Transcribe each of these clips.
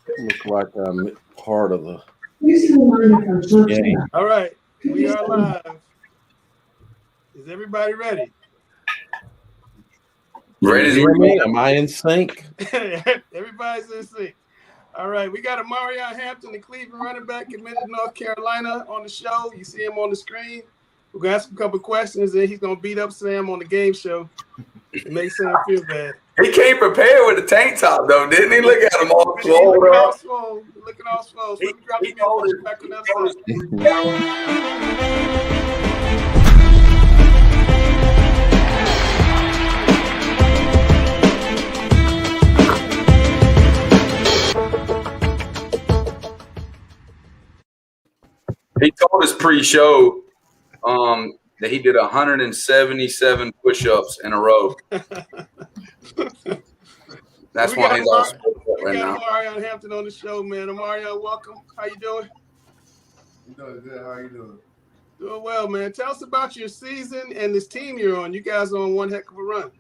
Look like I'm part of the game. All right, we are live. Is everybody ready? Ready to hear me? Am I in sync? Everybody's in sync. All right, we got Omarion Hampton, the Cleveland running back, committed to North Carolina, on the show. You see him on the screen. We're going to ask him a couple questions, and he's going to beat up Sam on the game show. It makes Sam feel bad. He came prepared with the tank top, though, didn't he? Look at him all swole. Looking all swole. Looking all swole. So he told us back on that side. He told us pre-show that he did 177 push-ups in a row. That's why he's all right now. We got Omarion Hampton on the show, man. Omarion, welcome. How you doing? I'm doing good. How are you doing? Doing well, man. Tell us about your season and this team you're on. You guys are on one heck of a run.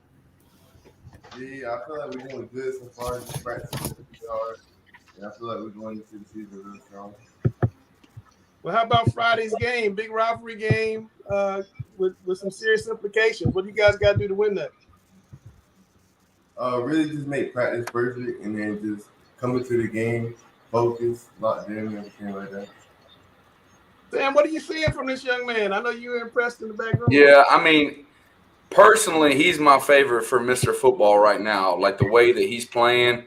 Yeah, I feel like we're doing good so far. Just practicing hard. And I feel like we're going into the season really strong. Well, how about Friday's game? Big rivalry game with some serious implications. What do you guys got to do to win that? Really just make practice perfect and then just come into the game, focus, locked in, and everything like that. Sam, what are you seeing from this young man? I know you were impressed in the background. Yeah, I mean, personally, he's my favorite for Mr. Football right now. Like the way that he's playing,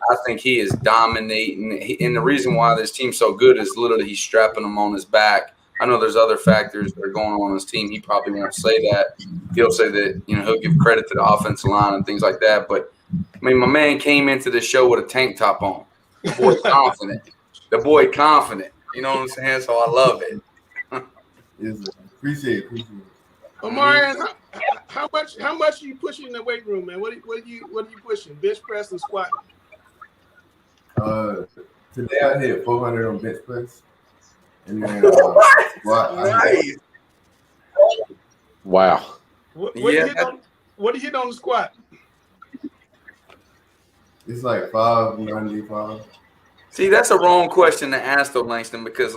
I think he is dominating. And the reason why this team's so good is literally he's strapping them on his back. I know there's other factors that are going on his team. He probably won't say that. He'll say that, he'll give credit to the offensive line and things like that. But, I mean, my man came into the show with a tank top on. The boy confident. You know what I'm saying? So I love it. Yes, appreciate it. Omarion, how much are you pushing in the weight room, man? What are you pushing? Bench press and squat? Today I hit 400 on bench press. And then squat. Nice. Wow. What do you hit on the squat? It's like 595. See, that's a wrong question to ask, though, Langston, because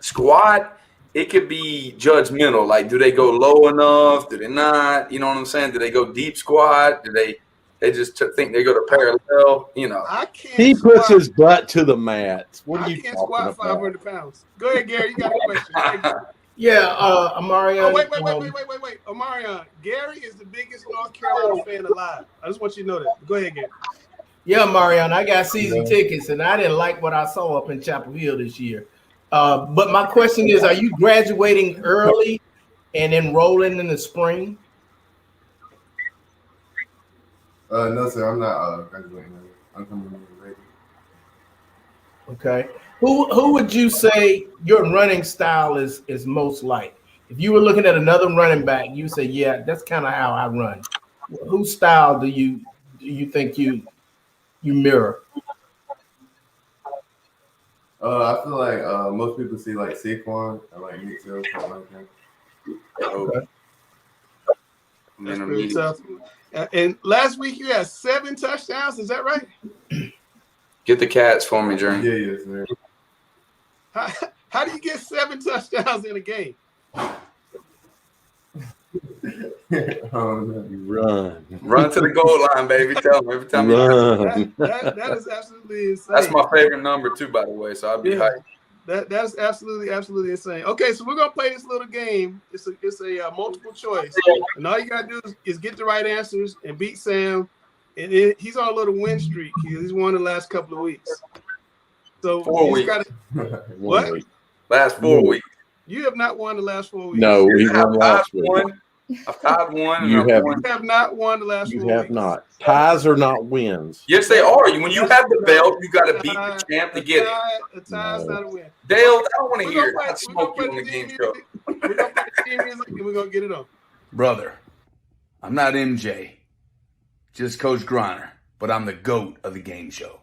squat, it could be judgmental. Like, do they go low enough? Do they not? You know what I'm saying? Do they go deep squat? Do they just think they go to parallel? I can't. He puts his butt to the mat. What are you can't talking squat about? 500 pounds. Go ahead, Gary. You got a question. Yeah, Amaryan. Oh, wait. Omarion, Gary is the biggest North Carolina fan alive. I just want you to know that. Go ahead, Gary. Yeah, Amaryan, I got season tickets, and I didn't like what I saw up in Chapel Hill this year. But my question is, are you graduating early and enrolling in the spring? No, sir. I'm not graduating. I'm coming in later. Okay. Who would you say your running style is most like? If you were looking at another running back, you say, yeah, that's kind of how I run. Whose style do you think you mirror? I feel like most people see like Saquon or like Mcneill, something like that. Okay. That's pretty tough. And last week you had 7 touchdowns. Is that right? Get the cats for me, Jaren. Yeah, yes, sir. How do you get 7 touchdowns in a game? Run to the goal line, baby. Tell them every time. That is absolutely insane. That's my favorite number too, by the way. So I'll be hyped. That's absolutely insane. Okay, so we're gonna play this little game. It's a multiple choice, and all you gotta do is get the right answers and beat Sam. And he's on a little win streak. He's won the last couple of weeks. So 4 weeks. What? Last 4 weeks. You have not won the last 4 weeks. No, we won last week. I've tied one. You have not won the last 4 weeks. You have not. Ties are not wins. Yes, they are. When you have the belt, you got to beat the champ to get it. A tie's not a win. Dale, I don't want to hear it. I smoke you on the game show. We're going to play the team music and we're going to get it on. Brother, I'm not MJ, just Coach Griner, but I'm the GOAT of the game show.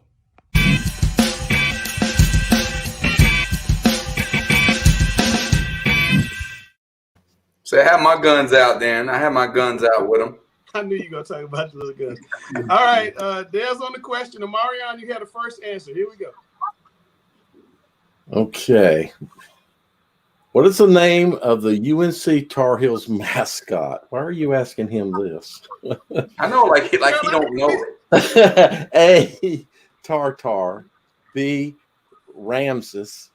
So I have my guns out there, and I have my guns out with them. I knew you were going to talk about the little guns. All right. Dale's on the question. Omarion, you had the first answer. Here we go. Okay. What is the name of the UNC Tar Heels mascot? Why are you asking him this? I know, like he don't know it. A, Tartar. B, Ramses.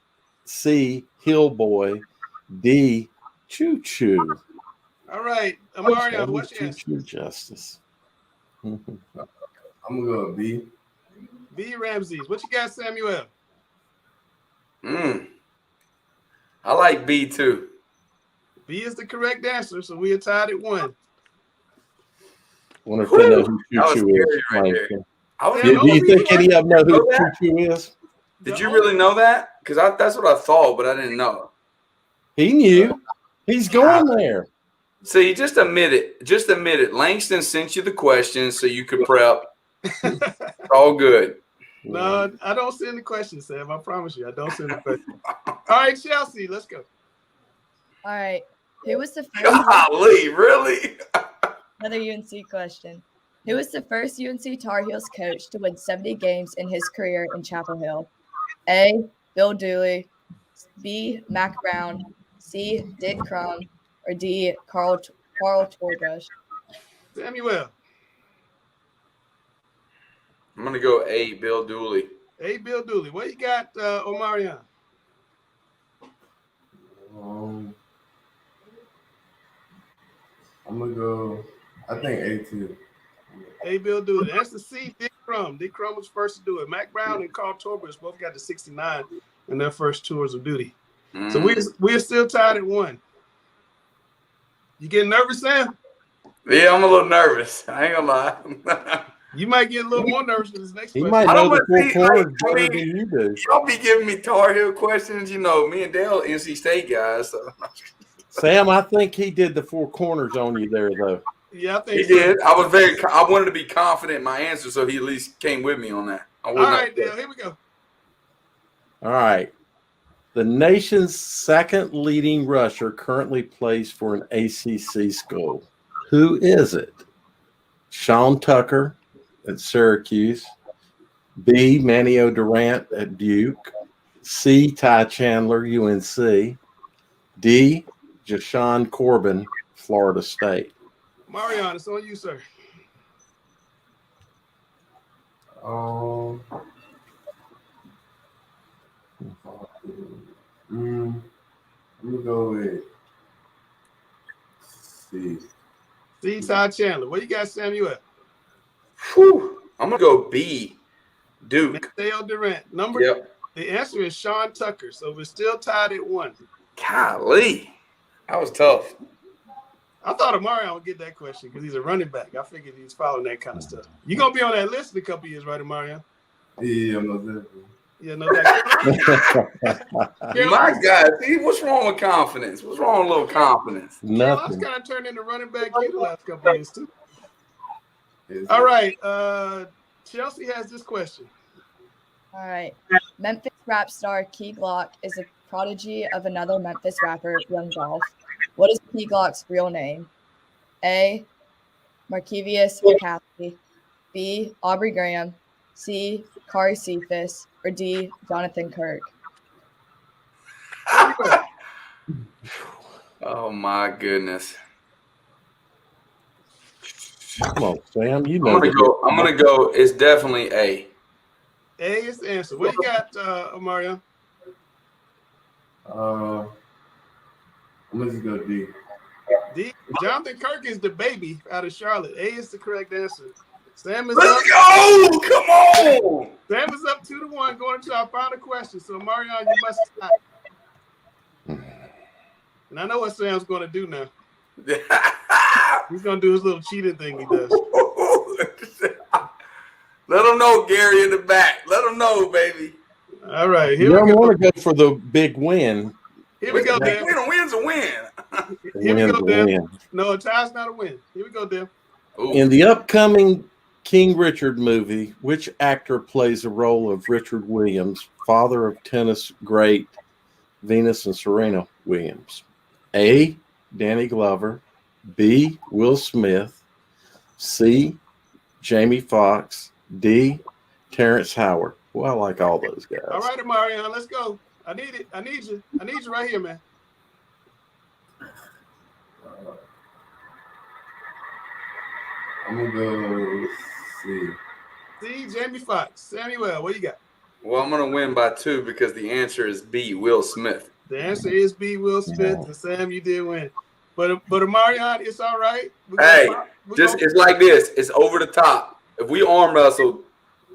C, Hillboy. D, Choo Choo. All right. Omarion, what's your Choo answer? Choo Justice. I'm gonna go with B. B, Ramses. What you got, Samuel? I like B too. B is the correct answer, so we are tied at 1. Wonder if they know who That was Choo Choo is. scary right there. I was, Do you think any of them know who Choo Choo is? did you really know that? Because that's what I thought, but I didn't know. He knew. He's going there. See, just admit it. Just admit it. Langston sent you the questions so you could prep. It's all good. No, I don't send the questions, Sam. I promise you, I don't send the questions. All right, Chelsea, let's go. All right. Who was the first? Golly, really? Another UNC question. Who was the first UNC Tar Heels coach to win 70 games in his career in Chapel Hill? A, Bill Dooley. B, Mack Brown. C, Dick Crum. Or D, Carl Torbush. Samuel. I'm going to go A, Bill Dooley. A, Bill Dooley. What you got, Omarion? I'm gonna go. I think A too. A, Bill Dooley. That's the C, Dick Crum. Dick Crum was first to do it. Mack Brown and Carl Torbush both got the 69 in their first tours of duty. So we're still tied at 1. You getting nervous, Sam? Yeah, I'm a little nervous. I ain't going to lie. You might get a little more nervous with this next He question. might I know don't the see, full quarter I better mean, than you do. Y'all be giving me Tar Heel questions. You know, me and Dale NC State guys. So. Sam, I think he did the 4 corners on you there, though. Yeah, I think He so. did. I wanted to be confident in my answer, so he at least came with me on that. All right, Dale, here we go. All right. The nation's second leading rusher currently plays for an ACC school. Who is it? Sean Tucker at Syracuse. B, Manio Durant at Duke. C, Ty Chandler, UNC. D, Jashawn Corbin, Florida State. Marion, it's on you, sir. I'm gonna go with C. C, Ty Chandler. What you got, Samuel? Whew. I'm going to go B, Duke. Mateo Durant. The answer is Sean Tucker, so we're still tied at 1. Golly. That was tough. I thought Omarion would get that question because he's a running back. I figured he's following that kind of stuff. You're going to be on that list in a couple years, right, Omarion? Yeah, I'm not there. Yeah, no doubt. My God. See, what's wrong with confidence? What's wrong with a little confidence? Carolina's Nothing. kind of turned into running back in the last couple of years, too. All right. Chelsea has this question. All right. Memphis rap star Key Glock is a prodigy of another Memphis rapper, Young Dolph. What is Key Glock's real name? A, Markevius McCaffrey. B, Aubrey Graham. C, Kari Cephas. Or D, Jonathan Kirk. Oh, my goodness. Come on, Sam. You I'm know. gonna go. It's definitely A. A is the answer. What you got, Omarion? I'm gonna just go D. D. Jonathan Kirk is the baby out of Charlotte. A is the correct answer. Sam is Let's go! Come on! Sam is up 2-1 going to our final question. So, Marion, you must stop. And I know what Sam's going to do now. He's going to do his little cheating thing he does. Let them know, Gary, in the back. Let them know, baby. All right. You don't want to go for the big win. Here we go, Dan. A win's a win. Here we go, Win's a Dan. win. No, a tie's not a win. Here we go, Dan. In the upcoming King Richard movie, which actor plays the role of Richard Williams, father of tennis great Venus and Serena Williams? A, Danny Glover. B, Will Smith. C, Jamie Foxx, D, Terrence Howard. Well, I like all those guys. All right, Amaryan, let's go. I need it. I need you. I need you right here, man. I'm gonna go C. C, Jamie Foxx. Samuel, what you got? Well, I'm going to win by 2 because the answer is B, Will Smith. The answer is B, Will Smith. And Sam, you did win. But Amaryan, it's all right. It's like this. It's over the top. If we arm wrestled,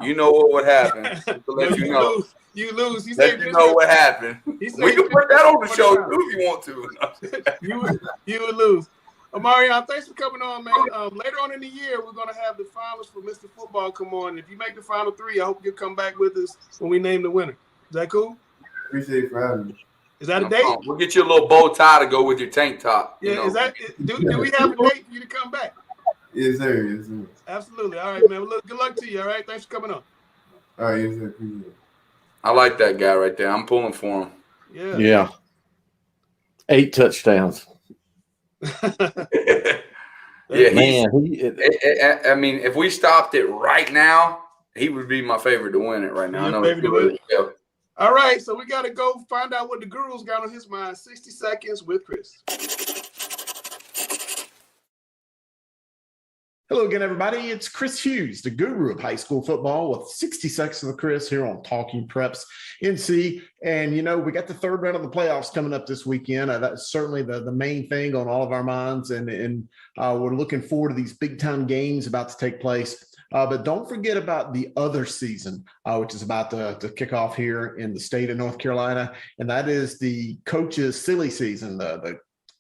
you know what would happen. To let you know. You lose. He let said you know what happened. We can put that on the show too if you want to. you would lose. Omarion, thanks for coming on, man. Later on in the year, we're going to have the finals for Mr. Football come on. If you make the final 3, I hope you'll come back with us when we name the winner. Is that cool? Appreciate it for having me. Is that a date? We'll get you a little bow tie to go with your tank top. Yeah, do we have a date for you to come back? Yes, sir. Yes, sir. Absolutely. All right, man. Well, look, good luck to you, all right? Thanks for coming on. All right, yes, sir. Appreciate it. I like that guy right there. I'm pulling for him. Yeah. 8 touchdowns. Yeah, man. I mean, if we stopped it right now, he would be my favorite to win it right now. Your favorite to win it? Yeah. All right, so we got to go find out what the guru's got on his mind. 60 seconds with Chris. Hello again, everybody. It's Chris Hughes, the guru of high school football, with 60 seconds with Chris here on Talking Preps NC. And, we got the third round of the playoffs coming up this weekend. That's certainly the main thing on all of our minds. And we're looking forward to these big-time games about to take place. But don't forget about the other season, which is about to kick off here in the state of North Carolina. And that is the coaches' silly season, the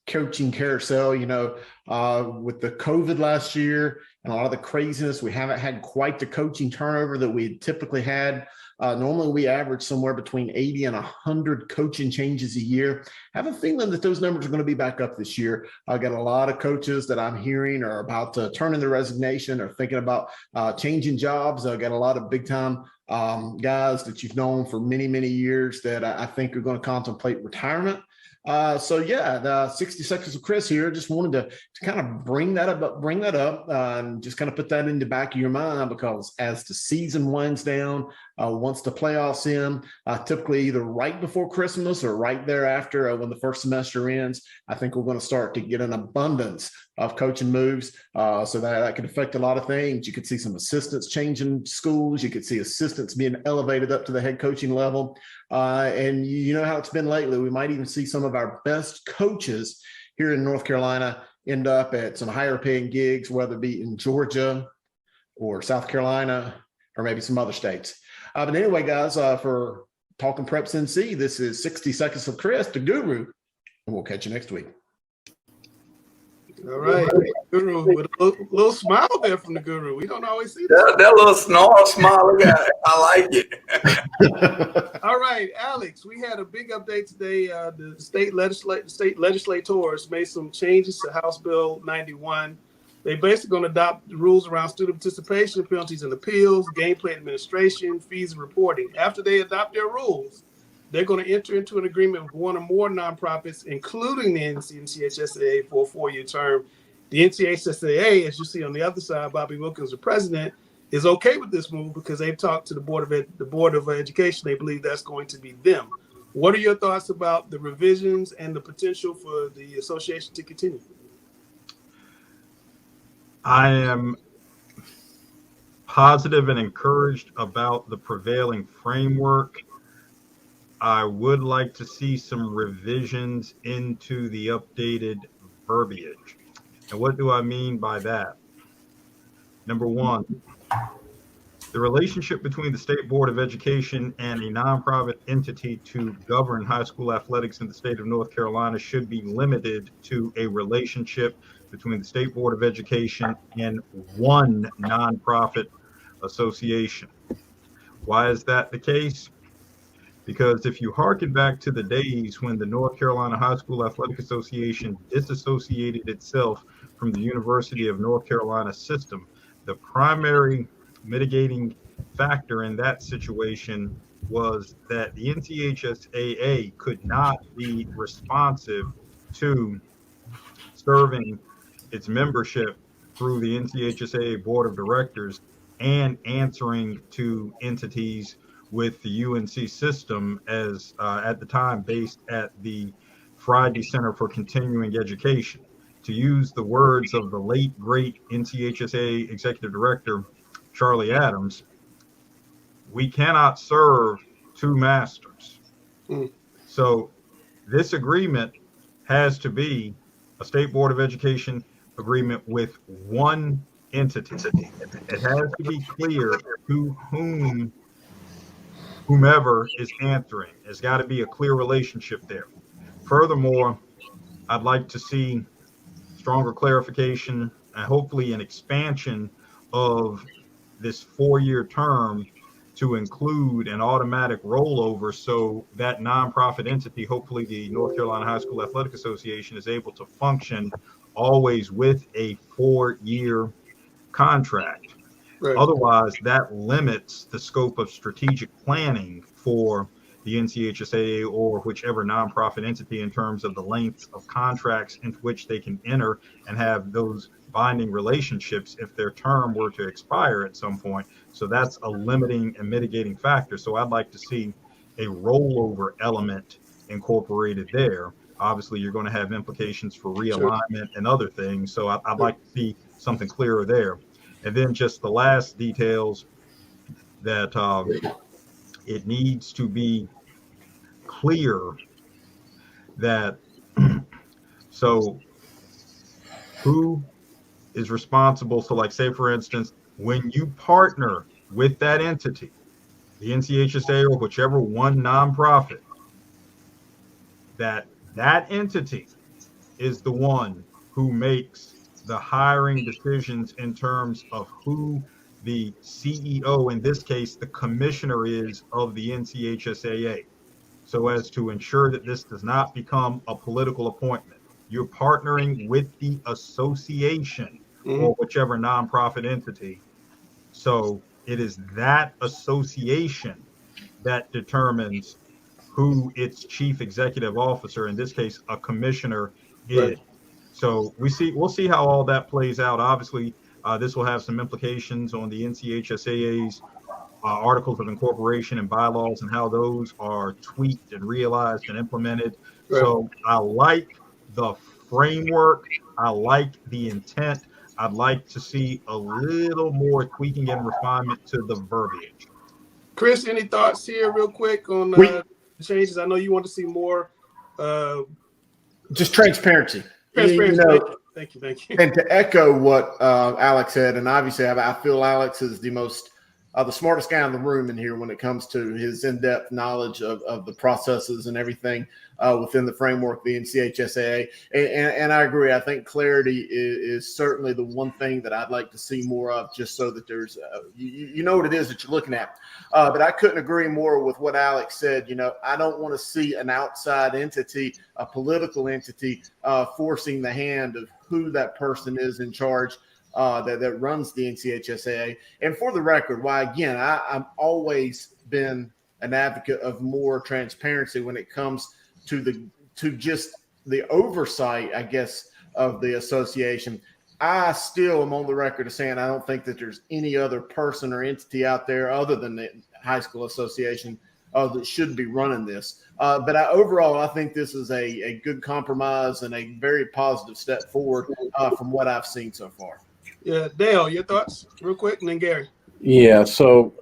coaching carousel, with the COVID last year and a lot of the craziness. We haven't had quite the coaching turnover that we typically had. Normally we average somewhere between 80 and 100 coaching changes a year. I have a feeling that those numbers are going to be back up this year. I got a lot of coaches that I'm hearing are about to turn in their resignation or thinking about changing jobs. I got a lot of big time guys that you've known for many, many years that I think are going to contemplate retirement. The 60 seconds of Chris here. Just wanted to kind of bring that up and just kind of put that in the back of your mind, because as the season winds down, once the playoffs end, typically either right before Christmas or right thereafter when the first semester ends, I think we're going to start to get an abundance of coaching moves. So that could affect a lot of things. You could see some assistants changing schools. You could see assistants being elevated up to the head coaching level. And you know how it's been lately. We might even see some of our best coaches here in North Carolina end up at some higher paying gigs, whether it be in Georgia or South Carolina or maybe some other states. But anyway, guys, for Talking Preps NC, this is 60 Seconds of Chris, the guru, and we'll catch you next week. All right, guru, with a little smile there from the guru. We don't always see that. That little snarl smile, I like it. All right, Alex, we had a big update today. The state legislators made some changes to House Bill 91. They basically going to adopt the rules around student participation, penalties and appeals, game plan administration, fees and reporting. After they adopt their rules, they're going to enter into an agreement with one or more nonprofits, including the NCHSAA, for a 4-year term. The NCISAA, as you see on the other side, Bobby Wilkins, the president, is okay with this move because they've talked to the Board of Education. They believe that's going to be them. What are your thoughts about the revisions and the potential for the association to continue? I am positive and encouraged about the prevailing framework. I would like to see some revisions into the updated verbiage. And what do I mean by that? Number one, the relationship between the State Board of Education and a nonprofit entity to govern high school athletics in the state of North Carolina should be limited to a relationship between the State Board of Education and one nonprofit association. Why is that the case? Because if you hearken back to the days when the North Carolina High School Athletic Association disassociated itself from the University of North Carolina system, the primary mitigating factor in that situation was that the NCHSAA could not be responsive to serving its membership through the NCHSAA Board of Directors and answering to entities with the UNC system as at the time based at the Friday Center for Continuing Education. To use the words of the late, great NCHSAA Executive Director, Charlie Adams, we cannot serve two masters. So this agreement has to be a State Board of Education agreement with one entity. It has to be clear to whomever is answering. There's got to be a clear relationship there. Furthermore, I'd like to see stronger clarification and hopefully an expansion of this 4-year term to include an automatic rollover so that nonprofit entity, hopefully the North Carolina High School Athletic Association, is able to function always with a 4-year contract. Right. Otherwise, that limits the scope of strategic planning for the NCHSAA or whichever nonprofit entity in terms of the length of contracts into which they can enter and have those binding relationships if their term were to expire at some point. So that's a limiting and mitigating factor. So I'd like to see a rollover element incorporated there. Obviously, you're going to have implications for realignment and other things. So I'd like to see something clearer there. And then just the last details that it needs to be clear that so who is responsible. So like say, for instance, when you partner with that entity, the NCHSAA or whichever one nonprofit, that entity is the one who makes the hiring decisions in terms of who the CEO, in this case, the commissioner is of the NCHSAA, so as to ensure that this does not become a political appointment. You're partnering with the association or whichever nonprofit entity. So it is that association that determines who its chief executive officer, in this case, a commissioner, is. Right. So we'll see how all that plays out. Obviously, this will have some implications on the NCHSAA's articles of incorporation and bylaws and how those are tweaked and realized and implemented. Right. So I like the framework. I like the intent. I'd like to see a little more tweaking and refinement to the verbiage. Chris, any thoughts here real quick on the changes? I know you want to see more. Just transparency. Transparency. You know, thank you. And to echo what Alex said, and obviously I feel Alex is the smartest guy in the room in here when it comes to his in-depth knowledge of the processes and everything within the framework of the NCHSAA. And I agree. I think clarity is certainly the one thing that I'd like to see more of, just so that there's, you know what it is that you're looking at. But I couldn't agree more with what Alex said. You know, I don't want to see an outside entity, a political entity, forcing the hand of who that person is in charge that runs the NCHSAA. And for the record, why, again, I've always been an advocate of more transparency when it comes to just the oversight, I guess, of the association. I still am on the record of saying I don't think that there's any other person or entity out there other than the high school association that should be running this. But overall, I think this is a good compromise and a very positive step forward from what I've seen so far. Yeah, Dale, your thoughts real quick, and then Gary. Yeah, so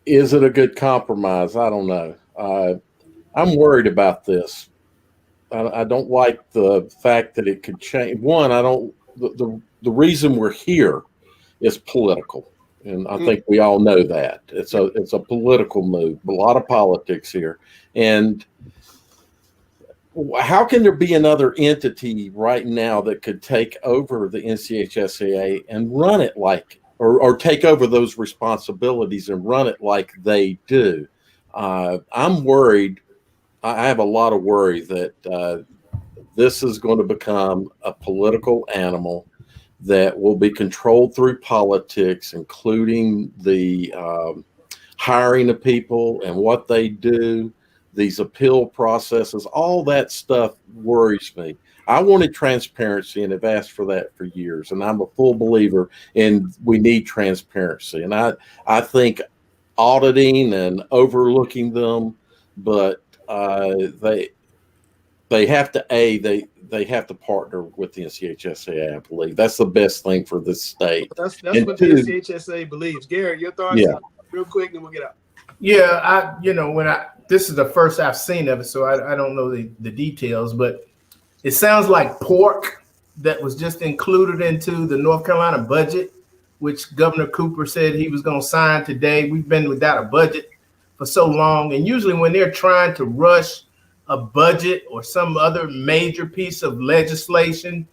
is it a good compromise? I don't know. I'm worried about this. I don't like the fact that it could change. One, the reason we're here is political, and I think we all know that. It's a political move, a lot of politics here. And how can there be another entity right now that could take over the NCHSAA and run it like, or take over those responsibilities and run it like they do? I'm worried. I have a lot of worry that this is going to become a political animal that will be controlled through politics, including the hiring of people and what they do. These appeal processes, all that stuff worries me. I wanted transparency and have asked for that for years. And I'm a full believer in we need transparency. And I think auditing and overlooking them, but they have to they have to partner with the NCHSAA. I believe that's the best thing for the state. That's what the NCHSAA believes. Garrett, your thoughts? Yeah. Real quick, then we'll get out. Yeah, this is the first I've seen of it, so I don't know the details, but it sounds like pork that was just included into the North Carolina budget, which Governor Cooper said he was going to sign today. We've been without a budget for so long, and usually when they're trying to rush a budget or some other major piece of legislation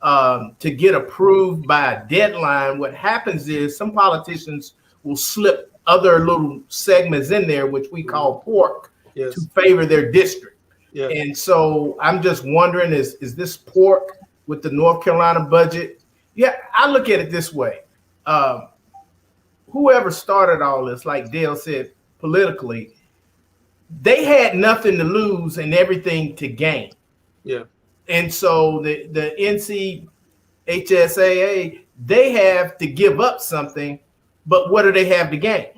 to get approved by a deadline, what happens is some politicians will slip other little segments in there, which we call pork, Yes. to favor their district. Yeah. And so I'm just wondering, is this pork with the North Carolina budget? Yeah, I look at it this way. Whoever started all this, like Dale said, politically, they had nothing to lose and everything to gain. Yeah. And so the NCHSAA, they have to give up something, but what do they have to gain?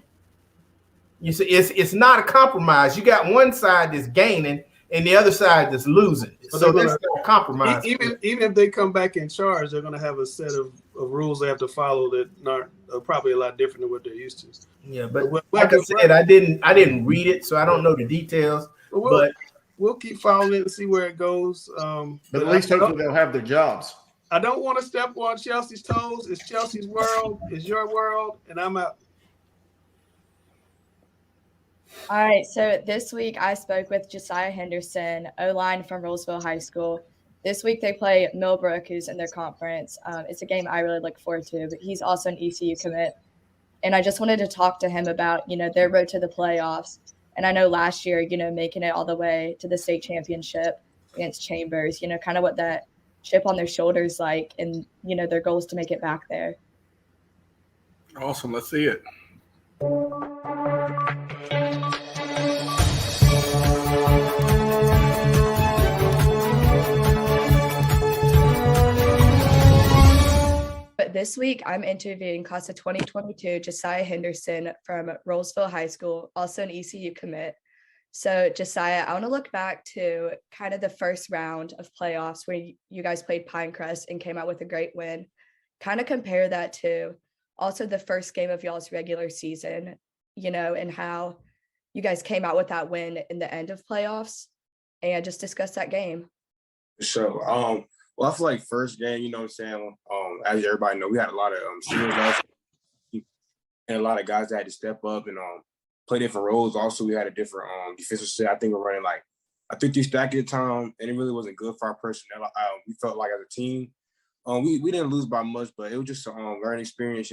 You see, it's not a compromise. You got one side that's gaining and the other side that's losing. So that's not a compromise. Even if they come back in charge, they're going to have a set of rules they have to follow that are probably a lot different than what they're used to. Yeah, but like I said, I didn't read it, so I don't know the details. But we'll keep following it and see where it goes. But at least hopefully they'll have their jobs. I don't want to step on Chelsea's toes. It's Chelsea's world. It's your world, and I'm out. All right, so this week I spoke with Josiah Henderson, O-line from Rollsville High School. This week they play Millbrook, who's in their conference. It's a game I really look forward to, but he's also an ECU commit. And I just wanted to talk to him about, their road to the playoffs. And I know last year, making it all the way to the state championship against Chambers, kind of what that chip on their shoulders like, and, their goal is to make it back there. Awesome. Let's see it. But this week, I'm interviewing class of 2022 Josiah Henderson from Rollsville High School, also an ECU commit. So, Josiah, I want to look back to kind of the first round of playoffs where you guys played Pinecrest and came out with a great win. Kind of compare that to also the first game of y'all's regular season, and how you guys came out with that win in the end of playoffs, and just discuss that game. So, well, I feel like first game, you know what I'm saying, as everybody know, we had a lot of seniors also, and a lot of guys that had to step up and play different roles. Also, we had a different defensive set. I think we're running like a 3-3 stack at the time, and it really wasn't good for our personnel. We felt like as a team, we didn't lose by much, but it was just a learning experience.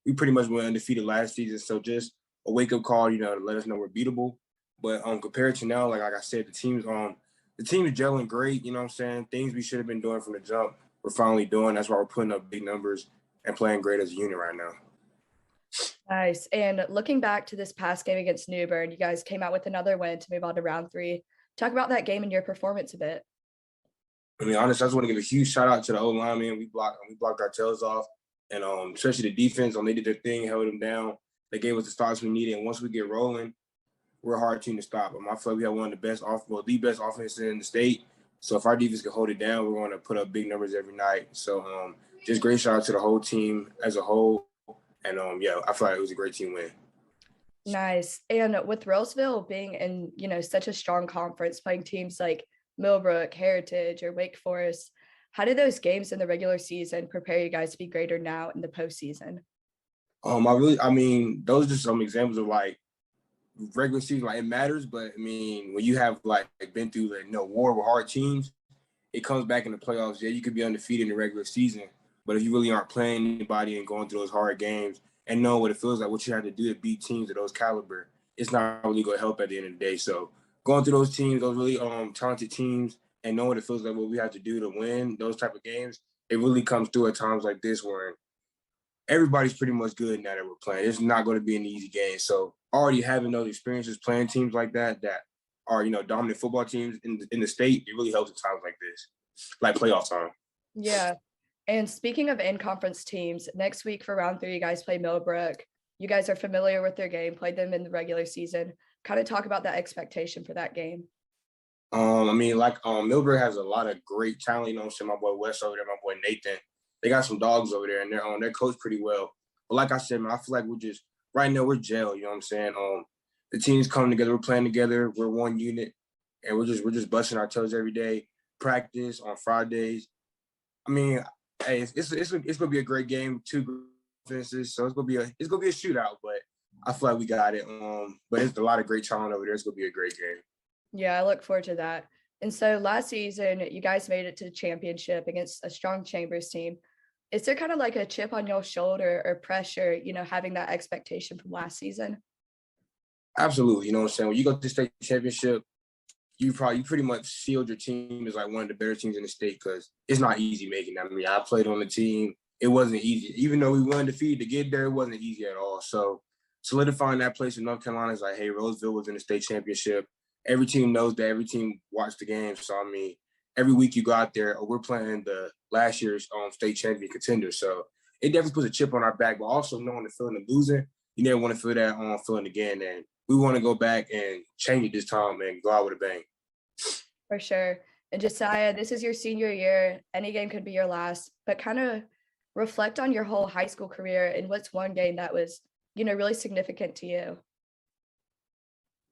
We pretty much went undefeated last season, so just a wake-up call, to let us know we're beatable. But compared to now, like I said, the team is gelling great. You know what I'm saying? Things we should have been doing from the jump, we're finally doing. That's why we're putting up big numbers and playing great as a unit right now. Nice. And looking back to this past game against Newbern, you guys came out with another win to move on to round 3. Talk about that game and your performance a bit. I mean, honestly, I just want to give a huge shout out to the O-line, man. We blocked our tails off, and especially the defense. They did their thing, held them down. They gave us the stops we needed. And once we get rolling, we're a hard team to stop. I feel like we have one of the best offenses in the state. So if our defense can hold it down, we're going to put up big numbers every night. So just great shout out to the whole team as a whole. And I feel like it was a great team win. Nice. And with Roseville being in, such a strong conference, playing teams like Millbrook, Heritage, or Wake Forest, how did those games in the regular season prepare you guys to be greater now in the postseason? Those are just some examples of like regular season, like it matters, but when you have like been through war with hard teams, it comes back in the playoffs. Yeah, you could be undefeated in the regular season, but if you really aren't playing anybody and going through those hard games and know what it feels like, what you have to do to beat teams of those caliber, it's not really going to help at the end of the day. So going through those teams, those really talented teams, and knowing what it feels like, what we have to do to win those type of games, it really comes through at times like this where everybody's pretty much good now that we're playing. It's not going to be an easy game. So already having those experiences playing teams like that are, dominant football teams in the state, it really helps at times like this. like playoff time. Yeah. And speaking of in-conference teams, next week for round 3, you guys play Millbrook. You guys are familiar with their game, played them in the regular season. Kind of talk about that expectation for that game. I mean, like Millbrook has a lot of great talent. You know what I'm saying? My boy Wes over there, my boy Nathan. They got some dogs over there, and they're coached pretty well. But like I said, man, I feel like right now we're gel. You know what I'm saying? The teams come together, we're playing together, we're one unit, and we're just busting our toes every day. Practice on Fridays. I mean, hey, it's gonna be a great game. 2 offenses, so it's gonna be a shootout. But I feel like we got it. But it's a lot of great talent over there. It's gonna be a great game. Yeah, I look forward to that. And so last season, you guys made it to the championship against a strong Chambers team. Is there kind of like a chip on your shoulder or pressure, having that expectation from last season? Absolutely. You know what I'm saying? When you go to the state championship, you pretty much sealed your team as like one of the better teams in the state because it's not easy making that. I mean, I played on the team. It wasn't easy. Even though we were undefeated to get there, it wasn't easy at all. So solidifying that place in North Carolina is like, hey, Roseville was in the state championship. Every team knows that. Every team watched the game. So, I mean, every week you go out there, we're playing the last year's state champion contender. So it definitely puts a chip on our back, but also knowing the feeling of losing, you never want to feel that feeling again. And we want to go back and change it this time and go out with a bang. For sure. And Josiah, this is your senior year. Any game could be your last, but kind of reflect on your whole high school career and what's one game that was, really significant to you.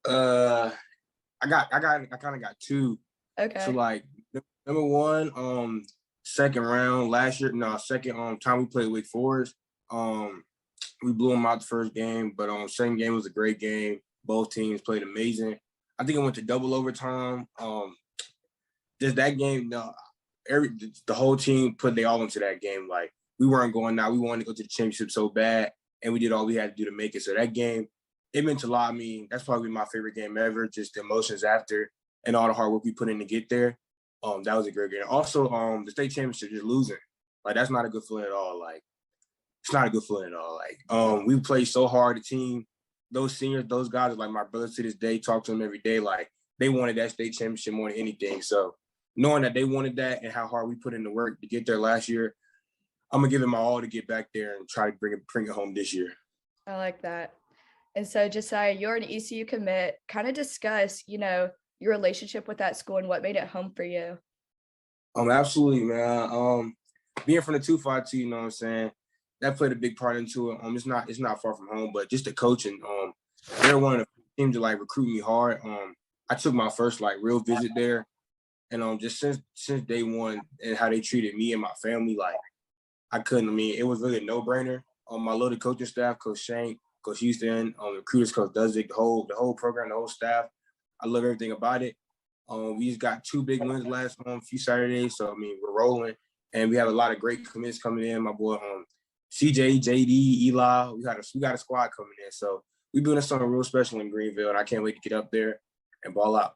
I kind of got 2. Okay. So like number 1, second time we played Wake Forest. We blew them out the first game, but second game was a great game. Both teams played amazing. I think it went to double overtime. Just that game, the whole team put they all into that game. Like we weren't going out. We wanted to go to the championship so bad, and we did all we had to do to make it. So that game, it meant a lot. I mean, that's probably my favorite game ever. Just the emotions after and all the hard work we put in to get there. That was a great game. Also, the state championship, just losing, like that's not a good feeling at all. Like it's not a good feeling at all. Like we played so hard. The team, those seniors, those guys are like my brothers to this day. Talk to them every day. Like they wanted that state championship more than anything. So knowing that they wanted that and how hard we put in the work to get there last year, I'm gonna give it my all to get back there and try to bring it home this year. I like that. And so, Josiah, you're an ECU commit. Kind of discuss, your relationship with that school and what made it home for you. Absolutely, man. Being from the 252, you know what I'm saying, that played a big part into it. It's not far from home, but just the coaching. They're one of the teams to like recruit me hard. I took my first like real visit there, and just since day one and how they treated me and my family, like I couldn't. I mean, it was really a no-brainer. My loaded coaching staff, Coach Shank, Coach Houston, recruiters, Coach Dudzik, the whole program, the whole staff. I love everything about it. We just got 2 big wins last few Saturdays, so I mean we're rolling, and we have a lot of great commits coming in. My boy CJ, JD, Eli, we got a squad coming in, so we're doing something real special in Greenville, and I can't wait to get up there and ball out.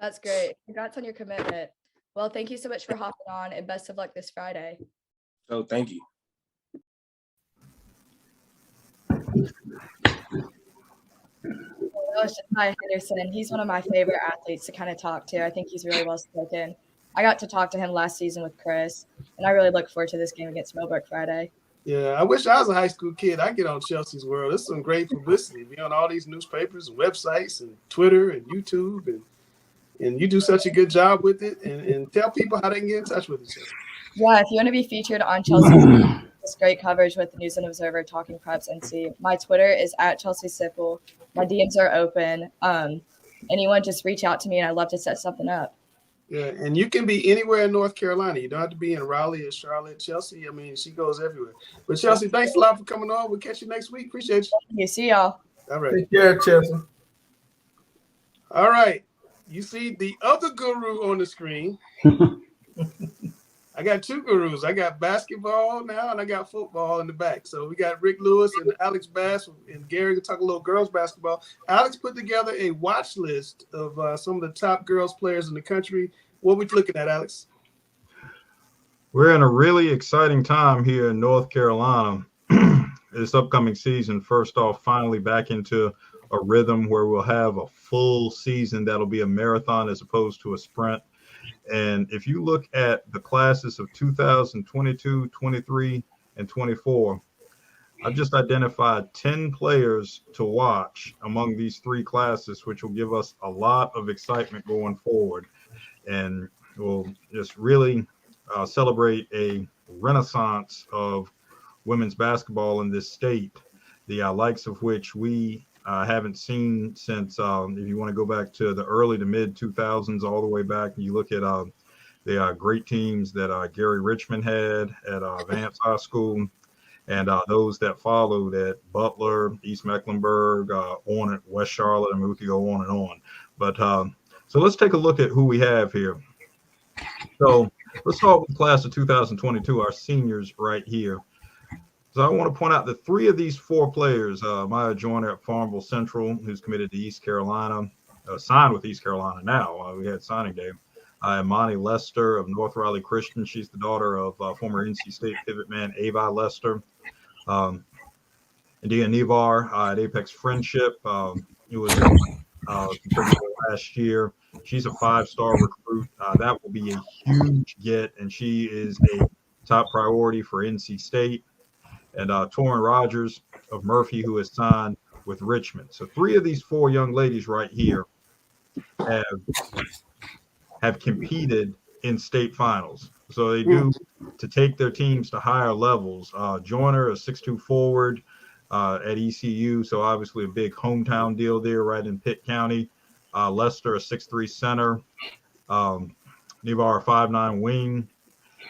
That's great. Congrats on your commitment. Well, thank you so much for hopping on, and best of luck this Friday. So thank you. That was Josiah Henderson. He's one of my favorite athletes to kind of talk to. I think he's really well spoken. I got to talk to him last season with Chris, and I really look forward to this game against Millbrook Friday. Yeah, I wish I was a high school kid. I get on Chelsea's World. It's some great publicity. Be on all these newspapers and websites and Twitter and YouTube, and you do such a good job with it. And tell people how they can get in touch with each other. Yeah, if you want to be featured on Chelsea's this great coverage with the News and Observer, Talking Preps NC. My Twitter is @ChelseaSipple. My DMs are open. Anyone just reach out to me, and I'd love to set something up. Yeah, and you can be anywhere in North Carolina. You don't have to be in Raleigh or Charlotte. Chelsea, I mean, she goes everywhere. But Chelsea, thanks a lot for coming on. We'll catch you next week. Appreciate you. Thank you. See y'all. All right. Take care, Chelsea. All right. You see the other guru on the screen. I got 2 gurus. I got basketball now, and I got football in the back. So we got Rick Lewis and Alex Bass, and Gary to talk a little girls basketball. Alex put together a watch list of some of the top girls players in the country. What are we looking at, Alex? We're in a really exciting time here in North Carolina. This upcoming season, first off, finally back into a rhythm where we'll have a full season that'll be a marathon as opposed to a sprint. And if you look at the classes of 2022, 23, and 24, I've just identified 10 players to watch among these three classes, which will give us a lot of excitement going forward. And we'll just really celebrate a renaissance of women's basketball in this state, the likes of which we haven't seen since, if you want to go back to the early to mid 2000s, all the way back, and you look at the great teams that Gary Richmond had at Vance High School, and those that followed at Butler, East Mecklenburg, on at West Charlotte, and we could go on and on. But so let's take a look at who we have here. So let's start with the class of 2022, our seniors right here. So I want to point out that three of these four players, Maya Joyner at Farmville Central, who's committed to East Carolina, signed with East Carolina now. We had signing day. Imani Lester of North Raleigh Christian. She's the daughter of former NC State pivot man Avi Lester. India Nevar at Apex Friendship, who was contributor last year. She's a 5-star recruit. That will be a huge get, and she is a top priority for NC State. And Torrin Rogers of Murphy, who has signed with Richmond. So three of these four young ladies right here have competed in state finals. So they do to take their teams to higher levels. Joyner, a 6'2" forward at ECU, so obviously a big hometown deal there right in Pitt County. Lester, a 6'3" center. Nevar, a 5'9" wing.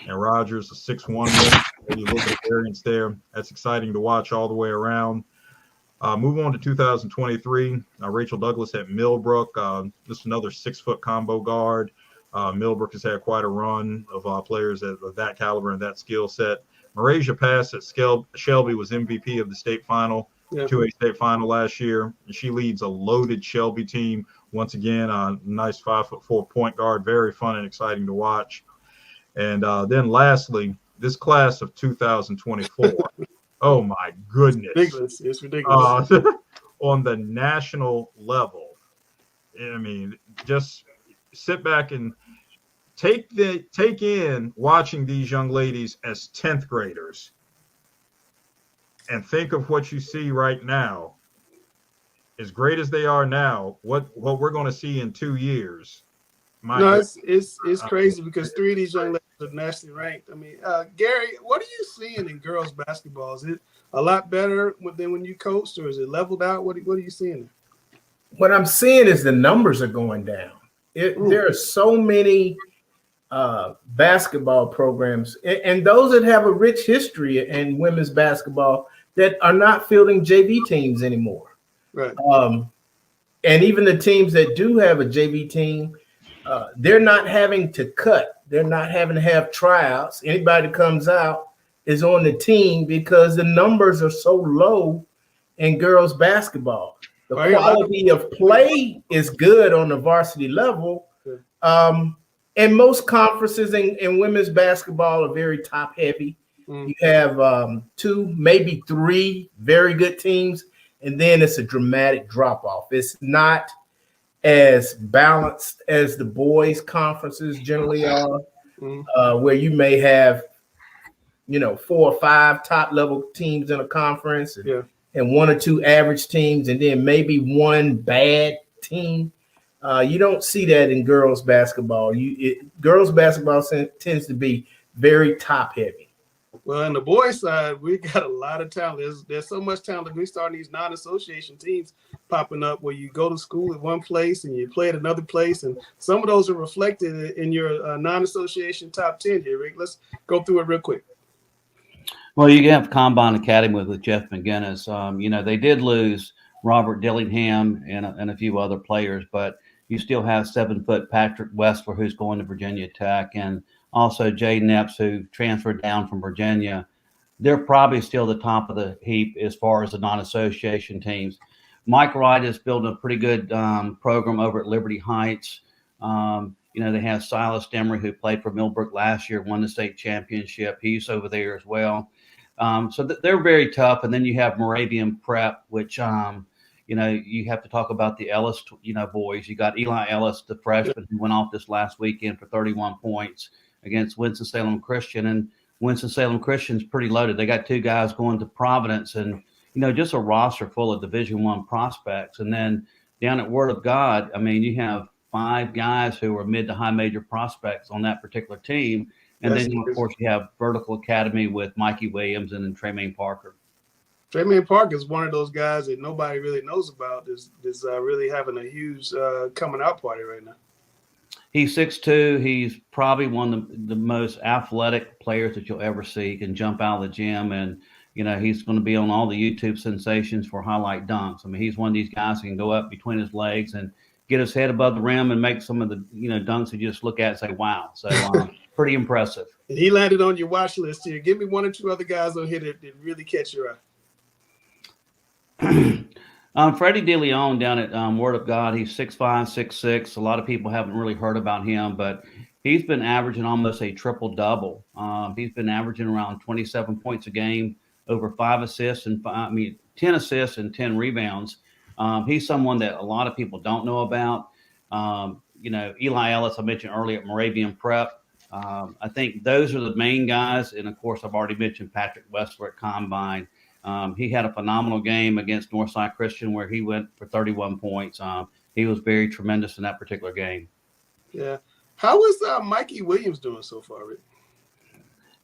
And Rogers, a 6'1" wing. You look at the variance there. That's exciting to watch all the way around. Move on to 2023. Rachel Douglas at Millbrook, just another 6-foot combo guard. Millbrook has had quite a run of players of that caliber and that skill set. Marasia Pass at Shelby was MVP of the state final, 2A state final last year. And she leads a loaded Shelby team. Once again, a nice 5'4" point guard, very fun and exciting to watch. And then lastly, this class of 2024. Oh my goodness. Ridiculous. It's ridiculous. On the national level. I mean, just sit back and take in watching these young ladies as 10th graders and think of what you see right now. As great as they are now, what we're going to see in 2 years. It's crazy because three of these young ladies are nationally ranked. I mean, Gary, what are you seeing in girls basketball? Is it a lot better than when you coached, or is it leveled out? What are you seeing? What I'm seeing is the numbers are going down. There are so many basketball programs, and those that have a rich history in women's basketball that are not fielding JV teams anymore. Right. And even the teams that do have a JV team, they're not having to cut. They're not having to have tryouts. Anybody that comes out is on the team because the numbers are so low in girls basketball. The quality of play is good on the varsity level. And most conferences in women's basketball are very top heavy. You have 2, maybe 3 very good teams, and then it's a dramatic drop off. It's not as balanced as the boys' conferences generally are, where you may have, 4 or 5 top level teams in a conference, and 1 or 2 average teams, and then maybe 1 bad team. You don't see that in girls basketball. Girls basketball tends to be very top heavy. Well, on the boys' side, we got a lot of talent. There's so much talent. We're starting these non-association teams popping up where you go to school at one place and you play at another place, and some of those are reflected in your non-association top 10 here, Rick. Let's go through it real quick. Well, you have Kanban Academy with Jeff McGinnis. They did lose Robert Dillingham and a few other players, but you still have 7-foot Patrick Westler, who's going to Virginia Tech, and also Jay Nepps, who transferred down from Virginia. They're probably still the top of the heap as far as the non-association teams. Mike Wright is building a pretty good program over at Liberty Heights. They have Silas Demery, who played for Millbrook last year, won the state championship. He's over there as well. So they're very tough. And then you have Moravian Prep, which, you have to talk about the Ellis, boys. You got Eli Ellis, the freshman, who went off this last weekend for 31 points against Winston-Salem Christian. And Winston-Salem Christian's pretty loaded. They got 2 guys going to Providence and, just a roster full of Division I prospects. And then down at Word of God, you have 5 guys who are mid to high major prospects on that particular team. And then, of course, you have Vertical Academy with Mikey Williams and then Tremaine Parker. Tremaine Parker is one of those guys that nobody really knows about. Is really having a huge coming out party right now. He's 6'2". He's probably one of the most athletic players that you'll ever see. He can jump out of the gym, and he's going to be on all the YouTube sensations for highlight dunks. He's one of these guys who can go up between his legs and get his head above the rim and make some of the dunks you just look at and say, wow. So pretty impressive. And he landed on your watch list here. Give me 1 or 2 other guys on here that really catch your eye. Freddie De Leon down at Word of God, he's 6'5", 6'6". A lot of people haven't really heard about him, but he's been averaging almost a triple-double. He's been averaging around 27 points a game, over 5 assists, and 10 assists and 10 rebounds. He's someone that a lot of people don't know about. Eli Ellis, I mentioned earlier at Moravian Prep. I think those are the main guys. And, of course, I've already mentioned Patrick Westler at Combine. He had a phenomenal game against Northside Christian where he went for 31 points. He was very tremendous in that particular game. Yeah. How is Mikey Williams doing so far, Rick?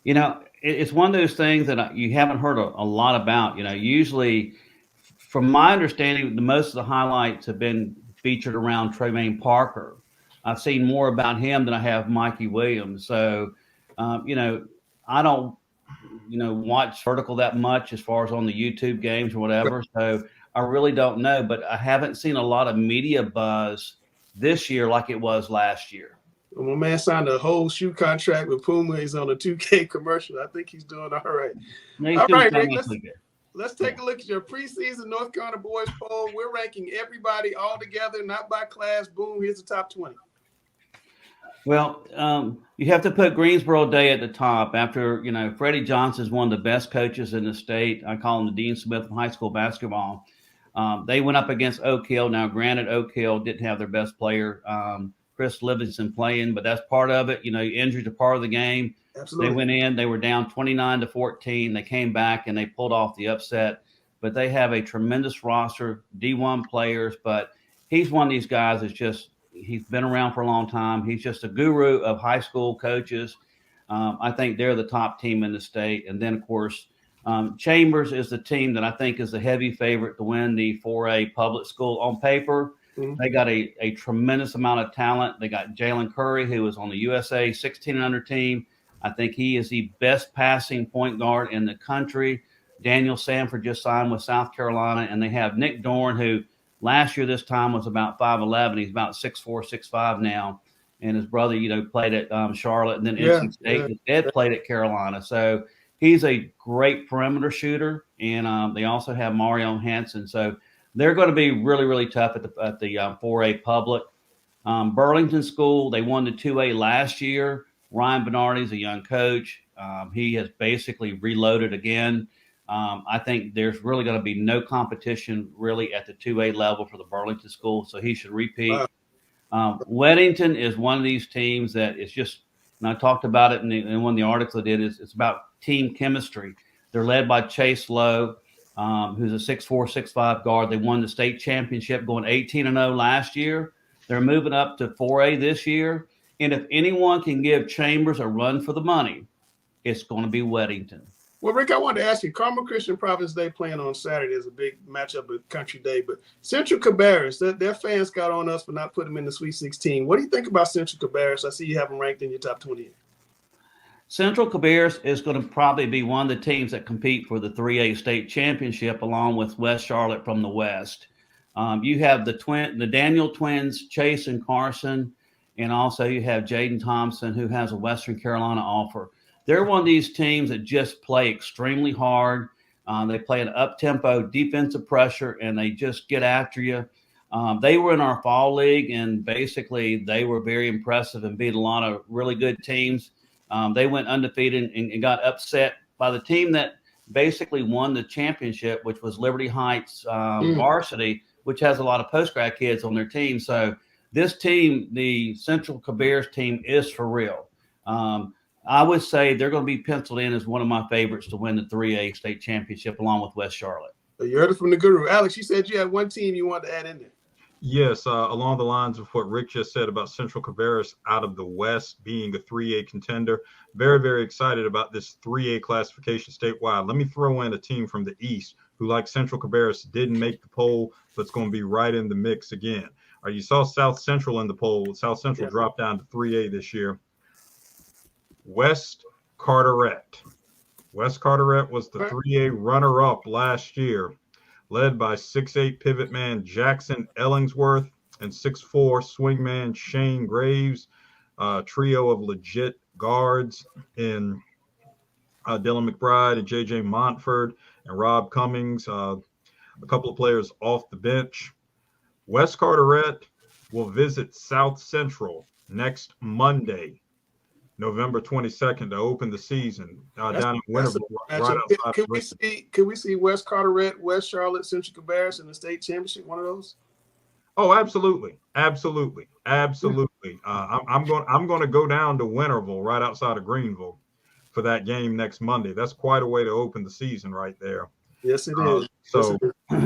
It's one of those things that you haven't heard a lot about. Usually, from my understanding, most of the highlights have been featured around Tremaine Parker. I've seen more about him than I have Mikey Williams. So, I don't, watch Vertical that much as far as on the YouTube games or whatever. So I really don't know, but I haven't seen a lot of media buzz this year like it was last year. Well, my man signed a whole shoe contract with Puma. He's on a 2K commercial. I think he's doing all right. All right, Rick, let's take a look at your preseason North Carolina boys poll. We're ranking everybody all together, not by class. Boom, here's the top 20. Well, you have to put Greensboro Day at the top. After, Freddie Johnson's one of the best coaches in the state. I call him the Dean Smith of high school basketball. They went up against Oak Hill. Now, granted, Oak Hill didn't have their best player, Chris Livingston, playing, but that's part of it. Injuries are part of the game. Absolutely. They went in. They were down 29-14. They came back, and they pulled off the upset. But they have a tremendous roster, D1 players. But he's one of these guys that's just – he's been around for a long time. He's just a guru of high school coaches. I think they're the top team in the state. And then, of course, Chambers is the team that I think is the heavy favorite to win the 4A public school on paper. Mm-hmm. They got a tremendous amount of talent. They got Jalen Curry, who is on the USA 16 and under team. I think he is the best passing point guard in the country. Daniel Sanford just signed with South Carolina. And they have Nick Dorn, who – last year, this time was about 5'11". He's about 6'4", 6'5" now. And his brother, played at Charlotte and then NC State. His dad played at Carolina. So he's a great perimeter shooter. And they also have Omarion Hampton. So they're going to be really, really tough at the 4A public. Burlington School, they won the 2A last year. Ryan Bernardi's a young coach. He has basically reloaded again. I think there's really going to be no competition really at the 2A level for the Burlington School, so he should repeat. Weddington is one of these teams that is just, and I talked about it in one of the articles I did, it's about team chemistry. They're led by Chase Lowe, who's a 6'4", 6'5" guard. They won the state championship going 18-0 last year. They're moving up to 4A this year. And if anyone can give Chambers a run for the money, it's going to be Weddington. Well, Rick, I wanted to ask you, Carmel Christian Providence Day playing on Saturday is a big matchup at Country Day, but Central Cabarrus, their fans got on us for not putting them in the Sweet 16. What do you think about Central Cabarrus? I see you have them ranked in your top 20. Central Cabarrus is going to probably be one of the teams that compete for the 3A state championship along with West Charlotte from the West. You have the Daniel twins, Chase and Carson, and also you have Jaden Thompson, who has a Western Carolina offer. They're one of these teams that just play extremely hard. They play an up-tempo defensive pressure, and they just get after you. They were in our fall league, and basically they were very impressive and beat a lot of really good teams. They went undefeated and got upset by the team that basically won the championship, which was Liberty Heights varsity, which has a lot of post-grad kids on their team. So this team, the Central Cabarrus team, is for real. I would say they're going to be penciled in as one of my favorites to win the 3A state championship along with West Charlotte. You heard it from the guru. Alex, you said you had one team you wanted to add in there. Yes, along the lines of what Rick just said about Central Cabarrus out of the West being a 3A contender. Very, very excited about this 3A classification statewide. Let me throw in a team from the East who, like Central Cabarrus, didn't make the poll, but it's going to be right in the mix again. You saw South Central in the poll. South Central dropped down to 3A this year. West Carteret. West Carteret was the 3A runner-up last year, led by 6'8" pivot man Jackson Ellingsworth and 6'4" swingman Shane Graves, trio of legit guards in Dylan McBride and J.J. Montford and Rob Cummings, a couple of players off the bench. West Carteret will visit South Central next Monday, November 22nd, to open the season down in Winterville, right outside. Could we see West Carteret, West Charlotte, Central Cabarrus in the state championship? One of those? Oh, absolutely. I'm going to go down to Winterville, right outside of Greenville, for that game next Monday. That's quite a way to open the season right there. Yes, it is. So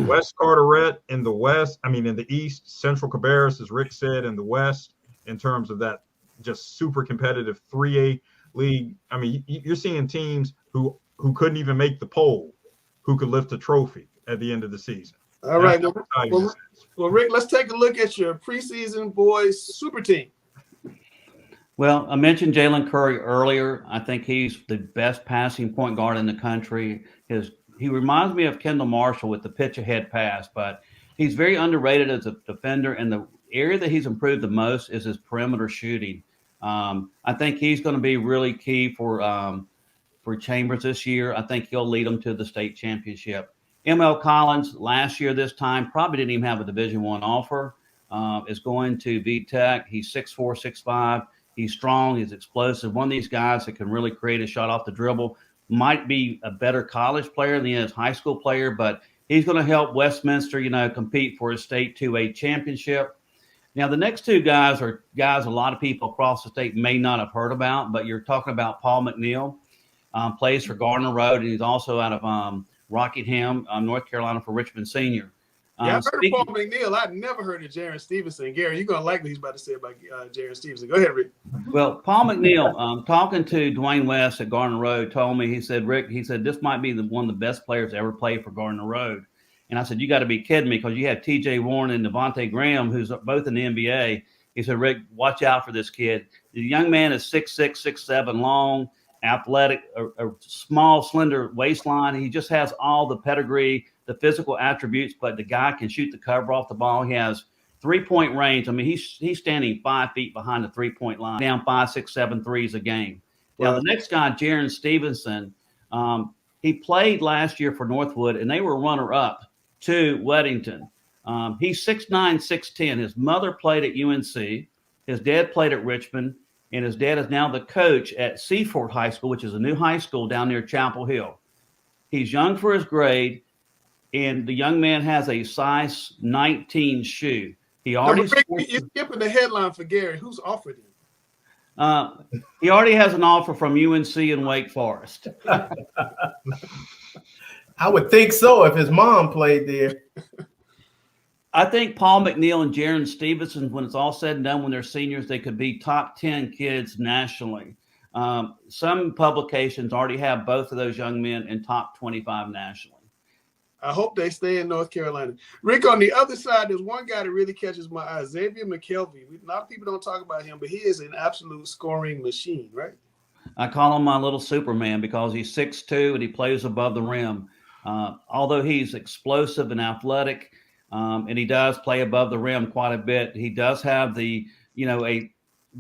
West Carteret in the East, Central Cabarrus, as Rick said, in the West, in terms of that just super competitive 3A league. I mean, you're seeing teams who couldn't even make the poll, who could lift a trophy at the end of the season. All right. Well, Rick, let's take a look at your preseason boys super team. Well, I mentioned Jalen Curry earlier. I think he's the best passing point guard in the country. He reminds me of Kendall Marshall with the pitch ahead pass, but he's very underrated as a defender. And the area that he's improved the most is his perimeter shooting. I think he's going to be really key for Chambers this year. I think he'll lead them to the state championship. ML Collins last year this time probably didn't even have a Division I offer. Is going to VTech. He's 6'4", 6'5". He's strong. He's explosive. One of these guys that can really create a shot off the dribble. Might be a better college player than he is high school player, but he's going to help Westminster, compete for a state 2A championship. Now, the next two guys are guys a lot of people across the state may not have heard about, but you're talking about Paul Mcneill, plays for Gardner Road, and he's also out of Rockingham, North Carolina, for Richmond Senior. I've heard of Paul Mcneill. I've never heard of Jaren Stevenson. Gary, you're going to like what he's about to say about Jaren Stevenson. Go ahead, Rick. Well, Paul Mcneill, talking to Dwayne West at Gardner Road, told me, he said, Rick, this might be one of the best players to ever play for Gardner Road. And I said, you got to be kidding me, because you have T.J. Warren and Devontae Graham, who's both in the NBA. He said, Rick, watch out for this kid. The young man is 6'6", 6'7", long, athletic, a small, slender waistline. He just has all the pedigree, the physical attributes, but the guy can shoot the cover off the ball. He has three-point range. I mean, he's standing 5 feet behind the three-point line, down 5, 6, 7 threes a game. Now, the next guy, Jaren Stevenson, he played last year for Northwood, and they were runner-up to Weddington. He's 6'9", 6'10". His mother played at UNC. His dad played at Richmond, and his dad is now the coach at Seaford High School, which is a new high school down near Chapel Hill. He's young for his grade, and the young man has a size 19 shoe. He already you're skipping the headline for Gary. Who's offered him? He already has an offer from UNC and Wake Forest. I would think so if his mom played there. I think Paul Mcneill and Jaren Stevenson, when it's all said and done, when they're seniors, they could be top 10 kids nationally. Some publications already have both of those young men in top 25 nationally. I hope they stay in North Carolina. Rick, on the other side, there's one guy that really catches my eye, Xavier Mckelvey. A lot of people don't talk about him, but he is an absolute scoring machine, right? I call him my little Superman because he's 6'2" and he plays above the rim. Although he's explosive and athletic, and he does play above the rim quite a bit, he does have the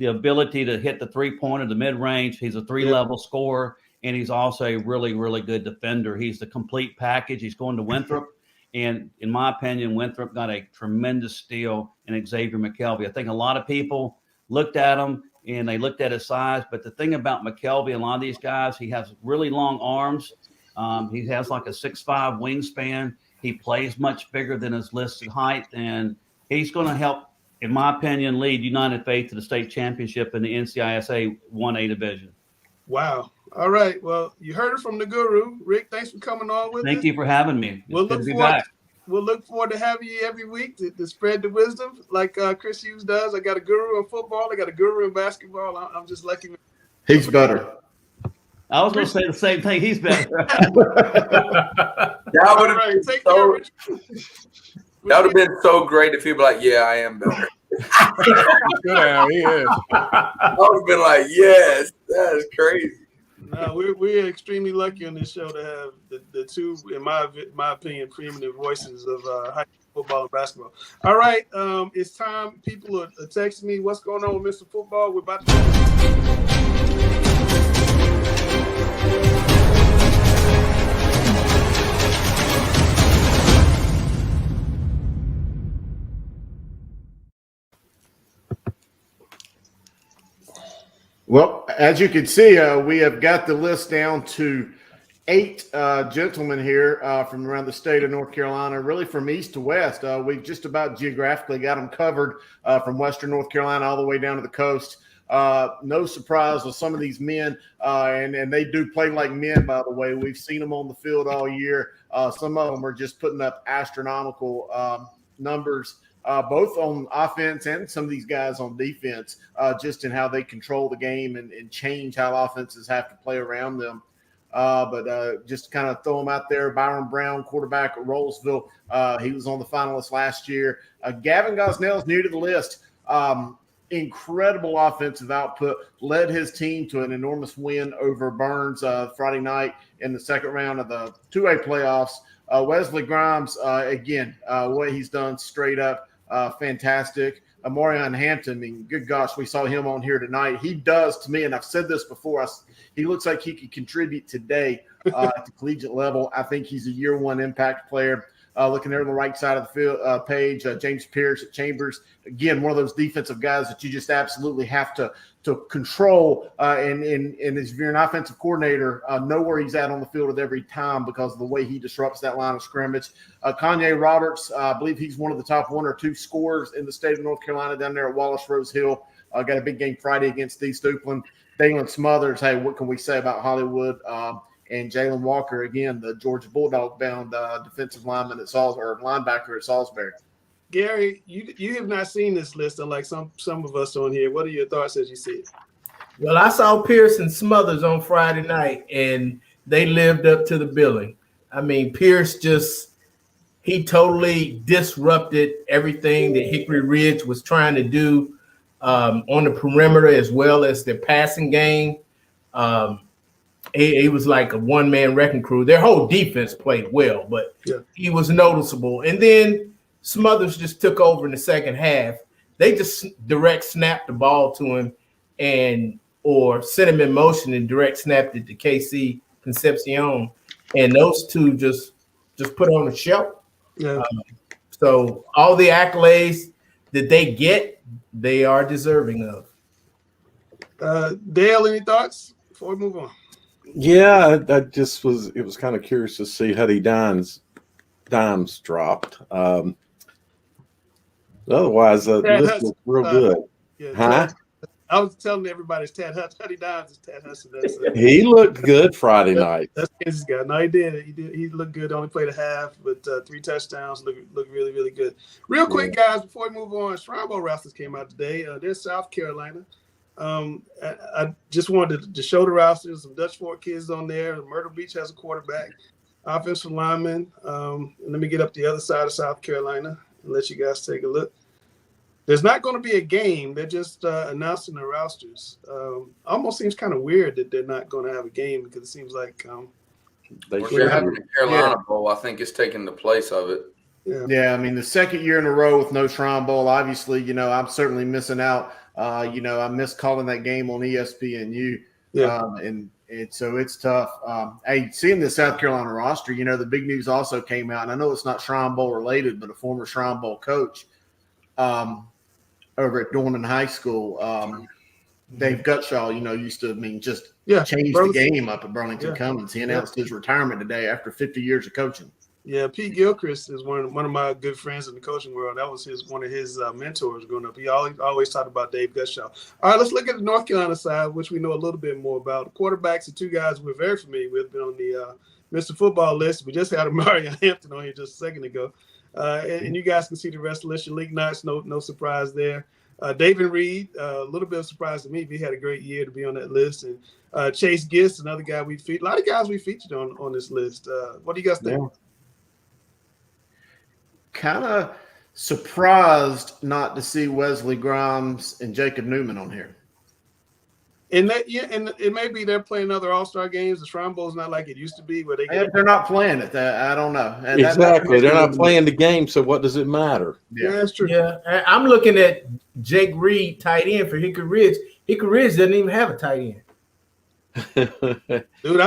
ability to hit the three-pointer, the mid-range. He's a three-level scorer, and he's also a really, really good defender. He's the complete package. He's going to Winthrop, and in my opinion, Winthrop got a tremendous steal in Xavier Mckelvey. I think a lot of people looked at him, and they looked at his size, but the thing about Mckelvey, a lot of these guys, he has really long arms. He has like a 6'5" wingspan. He plays much bigger than his listed height, and he's going to help, in my opinion, lead United Faith to the state championship in the NCISAA 1A division. Wow. All right. Well, you heard it from the guru. Rick, thanks for coming on with us. Thank you for having me. We'll look forward to having you every week to spread the wisdom like Chris Hughes does. I got a guru in football. I got a guru in basketball. I'm just lucky. He's better. I was going to say the same thing. He's better. That would have been so great if he'd be like, yeah, I am better. Good, he is. I would have been like, yes, that is crazy. No, we're extremely lucky on this show to have the two, in my opinion, preeminent voices of high school football and basketball. All right, it's time. People are texting me. What's going on with Mr. Football? We're about to. Well, as you can see, we have got the list down to 8 gentlemen here from around the state of North Carolina, really from east to west. We've just about geographically got them covered from western North Carolina all the way down to the coast. No surprise with some of these men, and they do play like men, by the way. We've seen them on the field all year. Some of them are just putting up astronomical numbers. Both on offense and some of these guys on defense, just in how they control the game and change how offenses have to play around them. But just kind of throw them out there. Byron Brown, quarterback at Rollsville. He was on the finalists last year. Gavin Gosnell's new to the list. Incredible offensive output. Led his team to an enormous win over Burns Friday night in the second round of the 2A playoffs. Wesley Grimes, again, what he's done straight up. Fantastic. Omarion Hampton, I mean, good gosh, we saw him on here tonight. He does, to me, and I've said this before, he looks like he could contribute today at the collegiate level. I think he's a year one impact player. Looking there on the right side of the field, page, James Pierce at Chambers. Again, one of those defensive guys that you just absolutely have to control. And if you're an offensive coordinator, know where he's at on the field at every time because of the way he disrupts that line of scrimmage. Kanye Roberts, I believe he's one of the top 1 or 2 scorers in the state of North Carolina down there at Wallace Rose Hill. Got a big game Friday against Steve Stupland. Dalen Smothers, hey, what can we say about Hollywood? And Jalen Walker, again, the Georgia Bulldog-bound defensive lineman at linebacker at Salisbury. Gary, you have not seen this list, unlike some of us on here. What are your thoughts as you see it? Well, I saw Pierce and Smothers on Friday night, and they lived up to the billing. I mean, Pierce he totally disrupted everything that Hickory Ridge was trying to do on the perimeter as well as their passing game. He was like a one-man wrecking crew. Their whole defense played well, but he was noticeable. And then Smothers just took over in the second half. They just direct snapped the ball to him or sent him in motion and direct snapped it to KC Concepcion. And those two just put on a show. Yeah. So all the accolades that they get, they are deserving of. Dale, any thoughts before we move on? Yeah, it was kind of curious to see Huddy Dimes dropped. Otherwise, this looks real good. Yeah, I was telling everybody it's Huddy Dimes is Tad Hudson. He looked good Friday night. That's Kansas guy. No, he did. He looked good. Only played a half, but 3 touchdowns. Looked really, really good. Real quick, guys, before we move on, Shrine Bowl rosters came out today. They're South Carolina. I just wanted to show the rosters. Some Dutch Fork kids on there. Myrtle Beach has a quarterback, offensive lineman. And let me get up the other side of South Carolina and let you guys take a look. There's not going to be a game. They're just announcing the rosters. Almost seems kind of weird that they're not going to have a game because it seems like they're having a Carolina Bowl. I think it's taking the place of it. Yeah, I mean, the second year in a row with no Shrine Bowl, obviously, I'm certainly missing out. I miss calling that game on ESPNU. Yeah. And so it's tough. Hey, seeing the South Carolina roster, the big news also came out, and I know it's not Shrine Bowl related, but a former Shrine Bowl coach over at Dorman High School, Dave Gutshaw, used to, change the game up at Burlington Cummins. He announced his retirement today after 50 years of coaching. Yeah, Pete Gilchrist is one of my good friends in the coaching world. That was one of his mentors growing up. He always talked about Dave Gushaw. All right, let's look at the North Carolina side, which we know a little bit more about. The quarterbacks are two guys we're very familiar with, been on the Mr. Football list. We just had Omarion Hampton on here just a second ago. And you guys can see the rest of the list. League Knox, no surprise there. David Reed, a little bit of surprise to me, but he had a great year to be on that list. And Chase Gist, another guy we featured. A lot of guys we featured on this list. What do you guys think? Yeah. Kind of surprised not to see Wesley Grimes and Jacob Newman on here. And it may be they're playing other All-Star games. The Shrine Bowl is not like it used to be, where they're not playing it. I don't know. And exactly, they're not playing the game. So what does it matter? Yeah, that's true. Yeah, I'm looking at Jake Reed, tight end for Hickory Ridge. Hickory Ridge doesn't even have a tight end. Dude,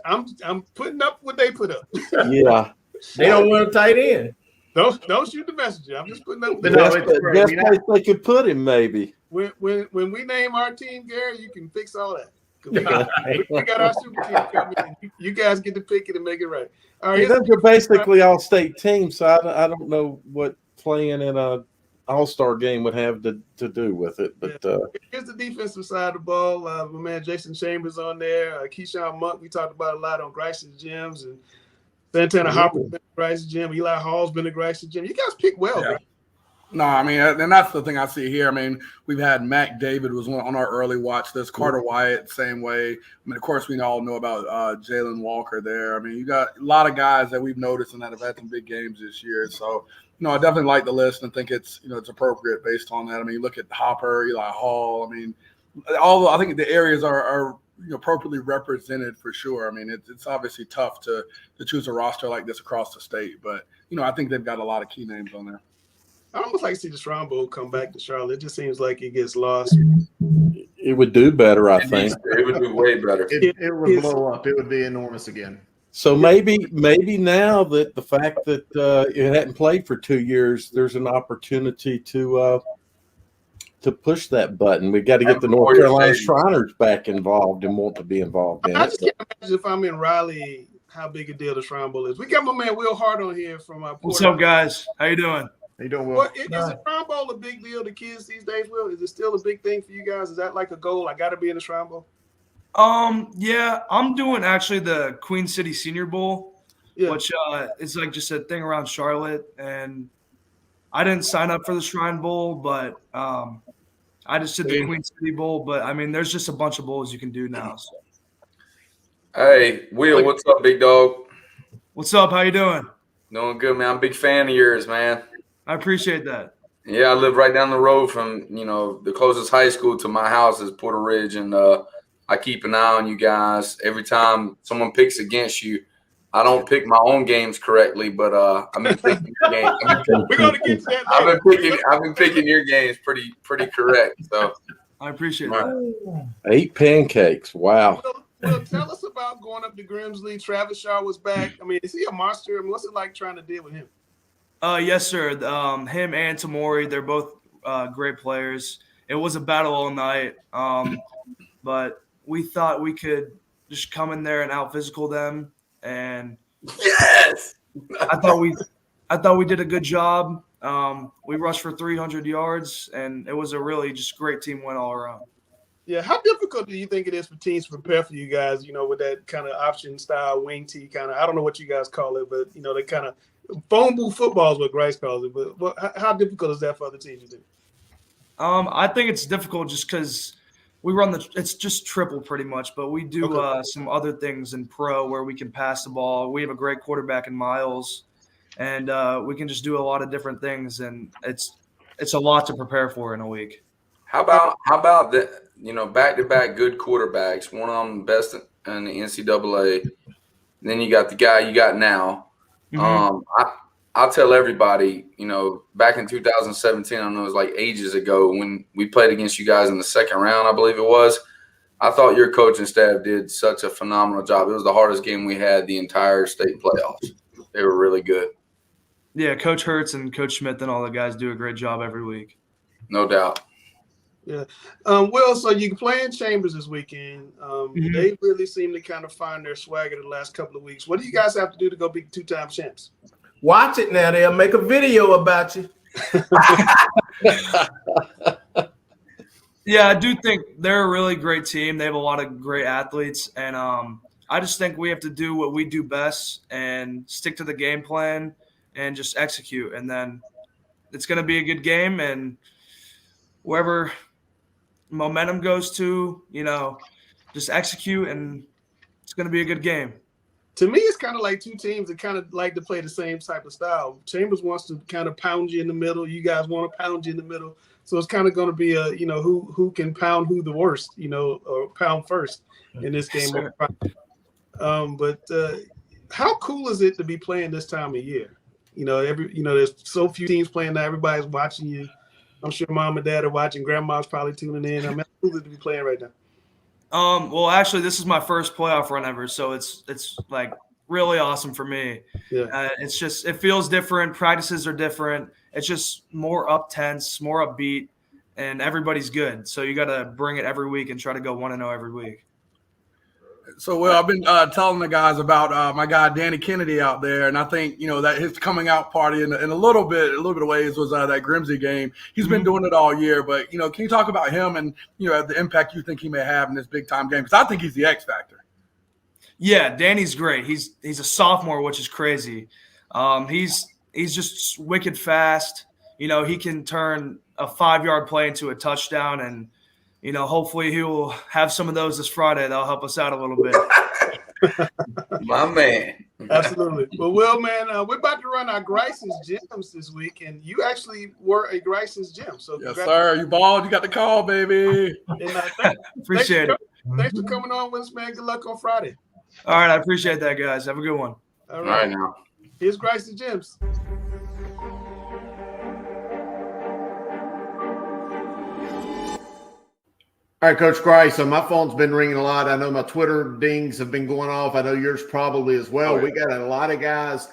I'm putting up what they put up. Yeah, they don't want a tight end. Don't shoot the messenger. I'm just putting up. Best place they could put him, maybe. When we name our team, Gary, you can fix all that. We got our super team coming in. You guys get to pick it and make it right. All right, those are basically all state teams, so I don't know what playing in a all-star game would have to do with it. But here's the defensive side of the ball. My man Jason Chambers on there. Keyshawn Monk, we talked about a lot on Grace's gyms, and Santana Hopper's been a Grace's gym. Eli Hall's been a Grace's gym. You guys pick well, bro. No, I mean, and that's the thing I see here. I mean, we've had Mac David was on our early watch list. Carter Wyatt, same way. I mean, of course, we all know about Jalen Walker there. I mean, you got a lot of guys that we've noticed and that have had some big games this year. So, I definitely like the list and think it's appropriate based on that. I mean, you look at Hopper, Eli Hall. I mean, I think the areas are appropriately represented for sure. I mean, it's obviously tough to choose a roster like this across the state, but I think they've got a lot of key names on there. I almost like to see the Shrine Bowl come back to Charlotte. It just seems like it gets lost. It would do better, I think. It would do way better. It would blow up. It would be enormous again. So maybe now that the fact that it hadn't played for 2 years, there's an opportunity to push that button. We got to get the North Carolina Shriners back involved and want to be involved in I it. just can't imagine if I'm in Raleigh, how big a deal the Shrine Bowl is. We got my man Will Hart on here from What's up, guys? How you doing? How you doing, Will? Well, is the Shrine Bowl a big deal to kids these days, Will? Is it still a big thing for you guys? Is that like a goal? I got to be in the Shrine Bowl? Yeah, I'm doing actually the Queen City Senior Bowl, which is like just a thing around Charlotte. And I didn't sign up for the Shrine Bowl, but I just did the Queen City Bowl. But, I mean, there's just a bunch of bowls you can do now. So. Hey, Will, what's up, big dog? What's up? How you doing? Doing good, man. I'm a big fan of yours, man. I appreciate that. Yeah, I live right down the road from, the closest high school to my house is Porter Ridge, and I keep an eye on you guys. Every time someone picks against you, I don't pick my own games correctly, but I've been picking your games. We're gonna get to that. I've been picking your games pretty correct. So I appreciate that. 8 pancakes. Wow. Well, tell us about going up to Grimsley. Travis Shaw was back. I mean, is he a monster? I mean, what's it like trying to deal with him? Yes, sir. Him and Tamori, they're both great players. It was a battle all night, but we thought we could just come in there and out-physical them. And yes, I thought we did a good job. We rushed for 300 yards, and it was a really just great team win all around. Yeah, how difficult do you think it is for teams to prepare for you guys, with that kind of option style wing tee kind of, I don't know what you guys call it, but, they kind of phone booth football is what Grace calls it. But how difficult is that for other teams, you think? I think it's difficult just because we run it's just triple pretty much, but we do some other things in pro where we can pass the ball. We have a great quarterback in Miles, and we can just do a lot of different things, and it's a lot to prepare for in a week. How about the back-to-back good quarterbacks? One of them best in the NCAA. And then you got the guy you got now. Mm-hmm. I'll tell everybody, back in 2017, I know it was like ages ago when we played against you guys in the second round, I believe it was. I thought your coaching staff did such a phenomenal job. It was the hardest game we had the entire state playoffs. They were really good. Yeah, Coach Hertz and Coach Schmidt and all the guys do a great job every week. No doubt. Yeah. Will, so you playing Chambers this weekend. They really seem to kind of find their swagger the last couple of weeks. What do you guys have to do to go be 2-time champs? Watch it now. They'll make a video about you. Yeah, I do think they're a really great team. They have a lot of great athletes, and I just think we have to do what we do best and stick to the game plan and just execute. And then it's going to be a good game, and wherever momentum goes to, just execute, and it's going to be a good game. To me, it's kind of like two teams that kind of like to play the same type of style. Chambers wants to kind of pound you in the middle. You guys want to pound you in the middle. So it's kind of going to be a, who can pound who the worst, or pound first in this game. But how cool is it to be playing this time of year? There's so few teams playing now. Everybody's watching you. I'm sure mom and dad are watching. Grandma's probably tuning in. I'm cool to be playing right now. Well, actually, this is my first playoff run ever, so it's like really awesome for me. Yeah. It's just, it feels different. Practices are different. It's just more tense, more upbeat, and everybody's good. So you got to bring it every week and try to go 1-0 every week. So, well, I've been telling the guys about my guy Danny Kennedy out there, and I think that his coming out party in a little bit of ways was that Grimsey game. He's been doing it all year, but can you talk about him and the impact you think he may have in this big time game? Because I think he's the X factor. Yeah, Danny's great. He's a sophomore, which is crazy. He's just wicked fast. He can turn a 5-yard play into a touchdown, and hopefully he will have some of those this Friday. That'll help us out a little bit. My man. Absolutely. Well, Will, man, we're about to run our Grison's Gyms this week, and you actually were a Grison's Gym. So yes, sir. You balled. You got the call, baby. Appreciate it. Thanks for coming on with us, man. Good luck on Friday. All right. I appreciate that, guys. Have a good one. All right now. Here's Grison's Gyms. All right, Coach Grice. So my phone's been ringing a lot. I know my Twitter dings have been going off. I know yours probably as well. We got a lot of guys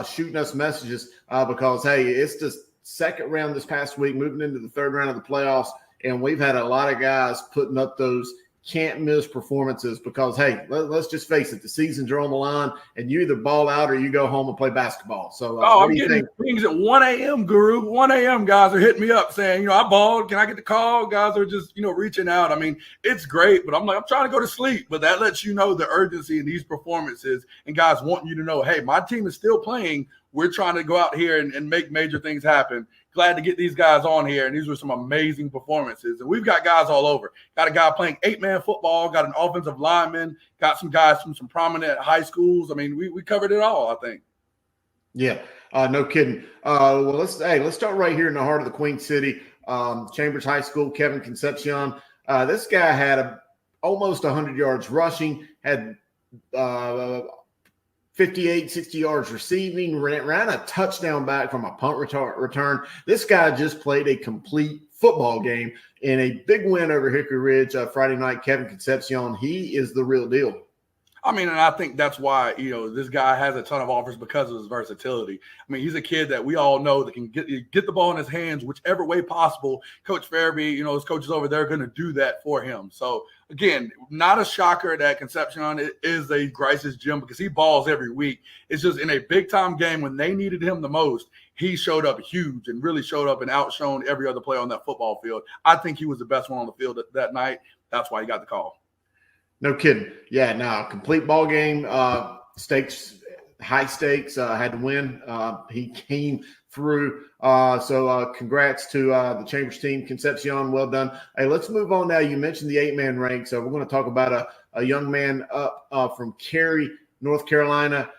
shooting us messages because, hey, it's the second round this past week, moving into the third round of the playoffs, and we've had a lot of guys putting up those can't-miss performances because, hey, let's just face it, the seasons are on the line, and you either ball out or you go home and play basketball. So, I'm getting things at 1 a.m., Guru. 1 a.m. guys are hitting me up saying, I balled. Can I get the call? Guys are just, reaching out. I mean, it's great, but I'm trying to go to sleep. But that lets you know the urgency in these performances and guys wanting you to know, hey, my team is still playing. We're trying to go out here and make major things happen. Glad to get these guys on here, and these were some amazing performances. And we've got guys all over. Got a guy playing 8-man football, got an offensive lineman, got some guys from some prominent high schools. I mean, we covered it all, I think. Yeah, no kidding. Well, let's start right here in the heart of the Queen City. Chambers High School, Kevin Concepcion. This guy had almost 100 yards rushing, had 58, 60 yards receiving, ran a touchdown back from a punt return. This guy just played a complete football game in a big win over Hickory Ridge Friday night. Kevin Concepcion, he is the real deal. I mean, and I think that's why, this guy has a ton of offers because of his versatility. I mean, he's a kid that we all know that can get the ball in his hands whichever way possible. Coach Farabee, his coaches over there are going to do that for him. So, again, not a shocker that Concepcion is a Grice's Gym because he balls every week. It's just in a big-time game when they needed him the most, he showed up huge and really showed up and outshone every other player on that football field. I think he was the best one on the field that night. That's why he got the call. No kidding. Yeah, no, complete ball game. Stakes, high stakes. Had to win. He came through. So congrats to the Chambers team. Concepcion, well done. Hey, let's move on now. You mentioned the 8-man rank. So we're going to talk about a young man up from Cary, North Carolina.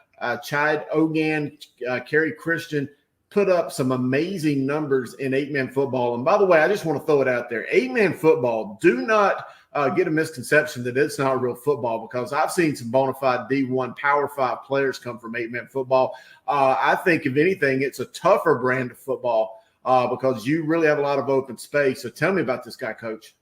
Chide Ogan, Cary Christian, put up some amazing numbers in 8-man football. And by the way, I just want to throw it out there. 8-man football, do not get a misconception that it's not real football because I've seen some bona fide D1 Power 5 players come from 8-man football. I think, if anything, it's a tougher brand of football because you really have a lot of open space. So tell me about this guy, Coach.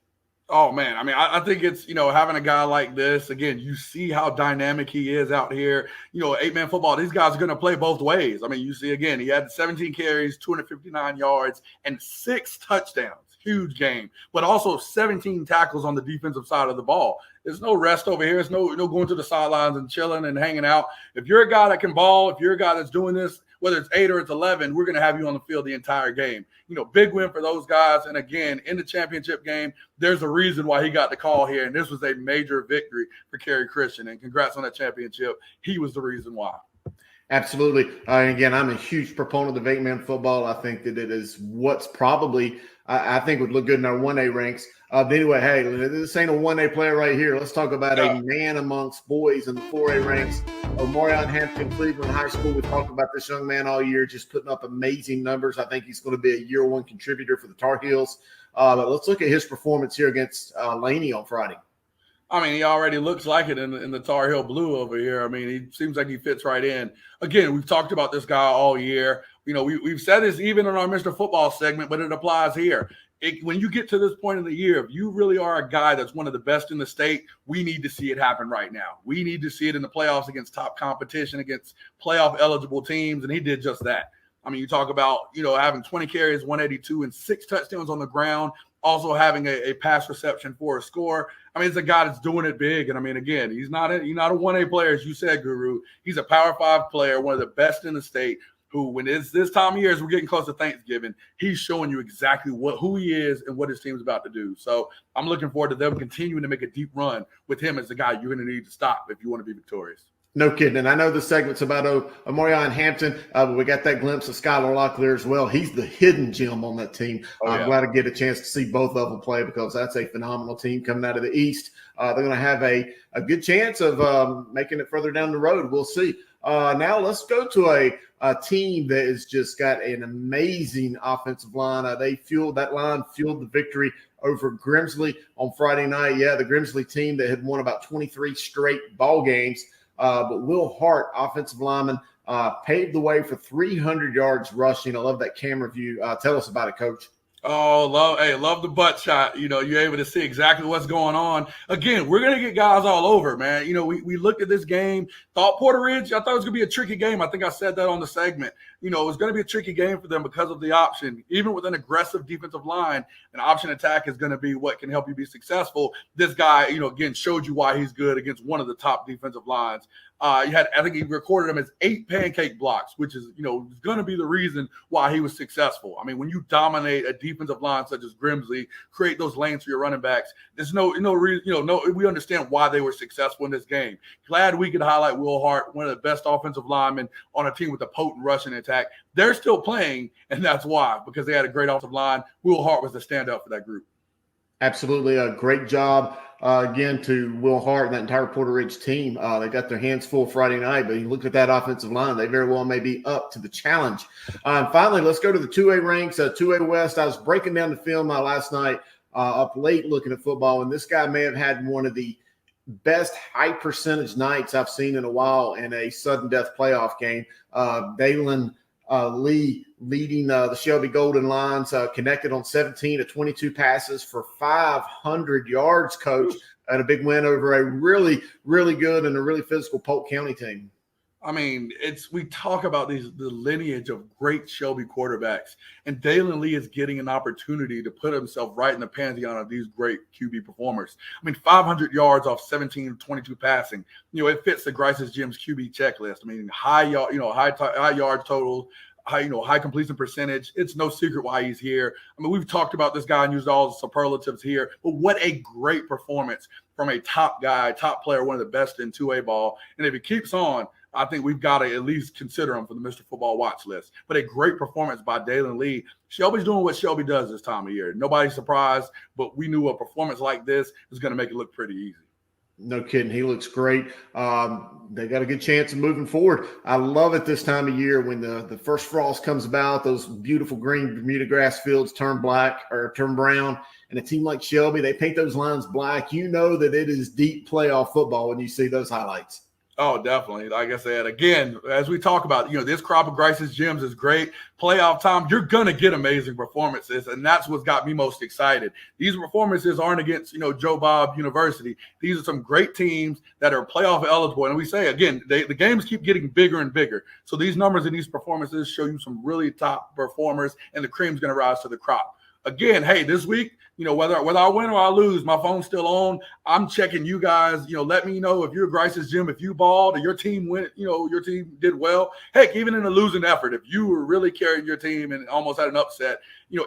Oh, man. I mean, I think it's, having a guy like this, again, you see how dynamic he is out here. 8-man football, these guys are going to play both ways. I mean, you see, again, he had 17 carries, 259 yards, and 6 touchdowns. huge game, but also 17 tackles on the defensive side of the ball. There's no rest over here. There's no going to the sidelines and chilling and hanging out. If you're a guy that can ball, if you're a guy that's doing this, whether it's 8 or it's 11, we're going to have you on the field the entire game. Big win for those guys. And again, in the championship game, there's a reason why he got the call here. And this was a major victory for Kerry Christian. And congrats on that championship. He was the reason why. Absolutely. And again, I'm a huge proponent of 8-man football. I think that it is what's probably, I think would look good in our 1A ranks. But anyway, hey, this ain't a 1A player right here. Let's talk about a man amongst boys in the 4A ranks. Omarion Hampton, Cleveland High School. We talked about this young man all year, just putting up amazing numbers. I think he's going to be a year 1 contributor for the Tar Heels. But let's look at his performance here against Laney on Friday. I mean, he already looks like it in the Tar Heel blue over here. I mean, he seems like he fits right in. Again, we've talked about this guy all year. We've said this even in our Mr. Football segment, but it applies here. When you get to this point in the year, if you really are a guy that's one of the best in the state, we need to see it happen right now. We need to see it in the playoffs against top competition, against playoff-eligible teams, and he did just that. I mean, you talk about, having 20 carries, 182, and 6 touchdowns on the ground, also having a pass reception for a score. I mean, it's a guy that's doing it big. And I mean, again, he's not a 1A player, as you said, Guru. He's a Power 5 player, one of the best in the state, who, when it's this time of year, as we're getting close to Thanksgiving, he's showing you exactly who he is and what his team's about to do. So I'm looking forward to them continuing to make a deep run with him as the guy you're going to need to stop if you want to be victorious. No kidding. And I know the segment's about Omarion Hampton, but we got that glimpse of Skyler Locklear as well. He's the hidden gem on that team. I'm glad to get a chance to see both of them play because that's a phenomenal team coming out of the East. They're going to have a good chance of making it further down the road. We'll see. Now let's go to a team that has just got an amazing offensive line. That line fueled the victory over Grimsley on Friday night. Yeah, the Grimsley team that had won about 23 straight ball games. But Will Hart, offensive lineman, paved the way for 300 yards rushing. I love that camera view. Tell us about it, Coach. Oh, love the butt shot. You're able to see exactly what's going on. Again, we're going to get guys all over, man. We looked at this game, thought Porter Ridge, I thought it was going to be a tricky game. I think I said that on the segment. It was going to be a tricky game for them because of the option. Even with an aggressive defensive line, an option attack is going to be what can help you be successful. This guy, again, showed you why he's good against one of the top defensive lines. I think he recorded him as 8 pancake blocks, which is, going to be the reason why he was successful. I mean, when you dominate a defensive line such as Grimsley, create those lanes for your running backs, there's no reason, we understand why they were successful in this game. Glad we could highlight Will Hart, one of the best offensive linemen on a team with a potent rushing attack. They're still playing, and that's why, because they had a great offensive line. Will Hart was the standout for that group. Absolutely. A great job, again, to Will Hart and that entire Porter Ridge team. They got their hands full Friday night, but you look at that offensive line, they very well may be up to the challenge. Finally, let's go to the 2A ranks, 2A West. I was breaking down the film last night up late looking at football, and this guy may have had one of the best high percentage nights I've seen in a while in a sudden death playoff game. Dalen Lee leading the Shelby Golden Lions, connected on 17 of 22 passes for 500 yards, Coach, and a big win over a really, really good and a really physical Polk County team. I mean, we talk about the lineage of great Shelby quarterbacks, and Dalen Lee is getting an opportunity to put himself right in the pantheon of these great QB performers. I mean, 500 yards off 17 of 22 passing. It fits the Grice's Gym's QB checklist. I mean, high yard total, high completion percentage. It's no secret why he's here. I mean, we've talked about this guy and used all the superlatives here, but what a great performance from a top guy, top player, one of the best in 2A ball. And if he keeps on, I think we've got to at least consider him for the Mr. Football watch list. But a great performance by Dalen Lee. Shelby's doing what Shelby does this time of year. Nobody's surprised, but we knew a performance like this was going to make it look pretty easy. No kidding. He looks great. They got a good chance of moving forward. I love it this time of year when the first frost comes about, those beautiful green Bermuda grass fields turn black or turn brown. And a team like Shelby, they paint those lines black. You know that it is deep playoff football when you see those highlights. Oh, definitely. Like I said, again, as we talk about, this crop of Grice's Gyms is great. Playoff time, you're going to get amazing performances, and that's what's got me most excited. These performances aren't against, Joe Bob University. These are some great teams that are playoff eligible. And we say, again, the games keep getting bigger and bigger. So these numbers and these performances show you some really top performers, and the cream's going to rise to the crop. again, hey, this week, whether I win or I lose, my phone's still on. I'm checking you guys. Let me know if you're Grice's gym, if you balled or your team went, your team did well. Heck, even in a losing effort, if you were really carrying your team and almost had an upset,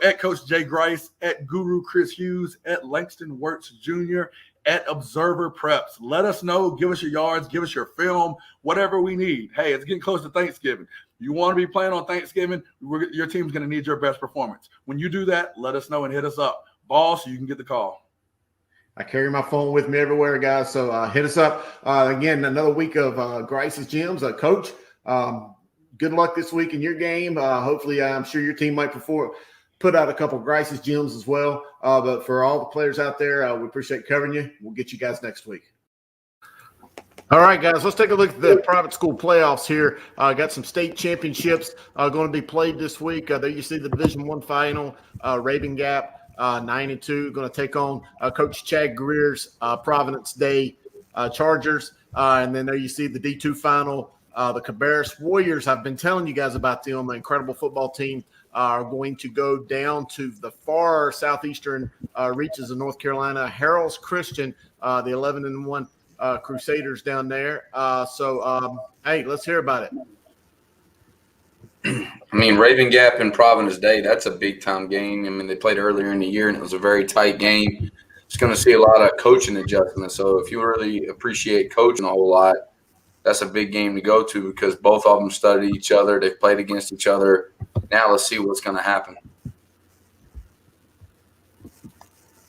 at Coach Jay Grice, at Guru Chris Hughes, at Langston Wirtz Jr., at Observer Preps. Let us know. Give us your yards. Give us your film, whatever we need. Hey, it's getting close to Thanksgiving. You want to be playing on Thanksgiving, your team's going to need your best performance. When you do that, let us know and hit us up. Ball, so you can get the call. I carry my phone with me everywhere, guys. So hit us up. Again, another week of Grice's Gyms. Coach, good luck this week in your game. Hopefully, I'm sure your team might put out a couple of Grice's Gyms as well. But for all the players out there, we appreciate covering you. We'll get you guys next week. All right, guys, let's take a look at the private school playoffs here. Got some state championships going to be played this week. There you see the Division I final, Raven Gap. 9-2, going to take on Coach Chad Greer's Providence Day Chargers. And then there you see the D2 final, the Cabarrus Warriors. I've been telling you guys about them. The incredible football team are going to go down to the far southeastern reaches of North Carolina. Harold's Christian, the 11-1 Crusaders down there. Hey, let's hear about it. I mean, Raven Gap and Providence Day, that's a big-time game. I mean, they played earlier in the year, and it was a very tight game. It's going to see a lot of coaching adjustments. So if you really appreciate coaching a whole lot, that's a big game to go to because both of them studied each other. They've played against each other. Now let's see what's going to happen.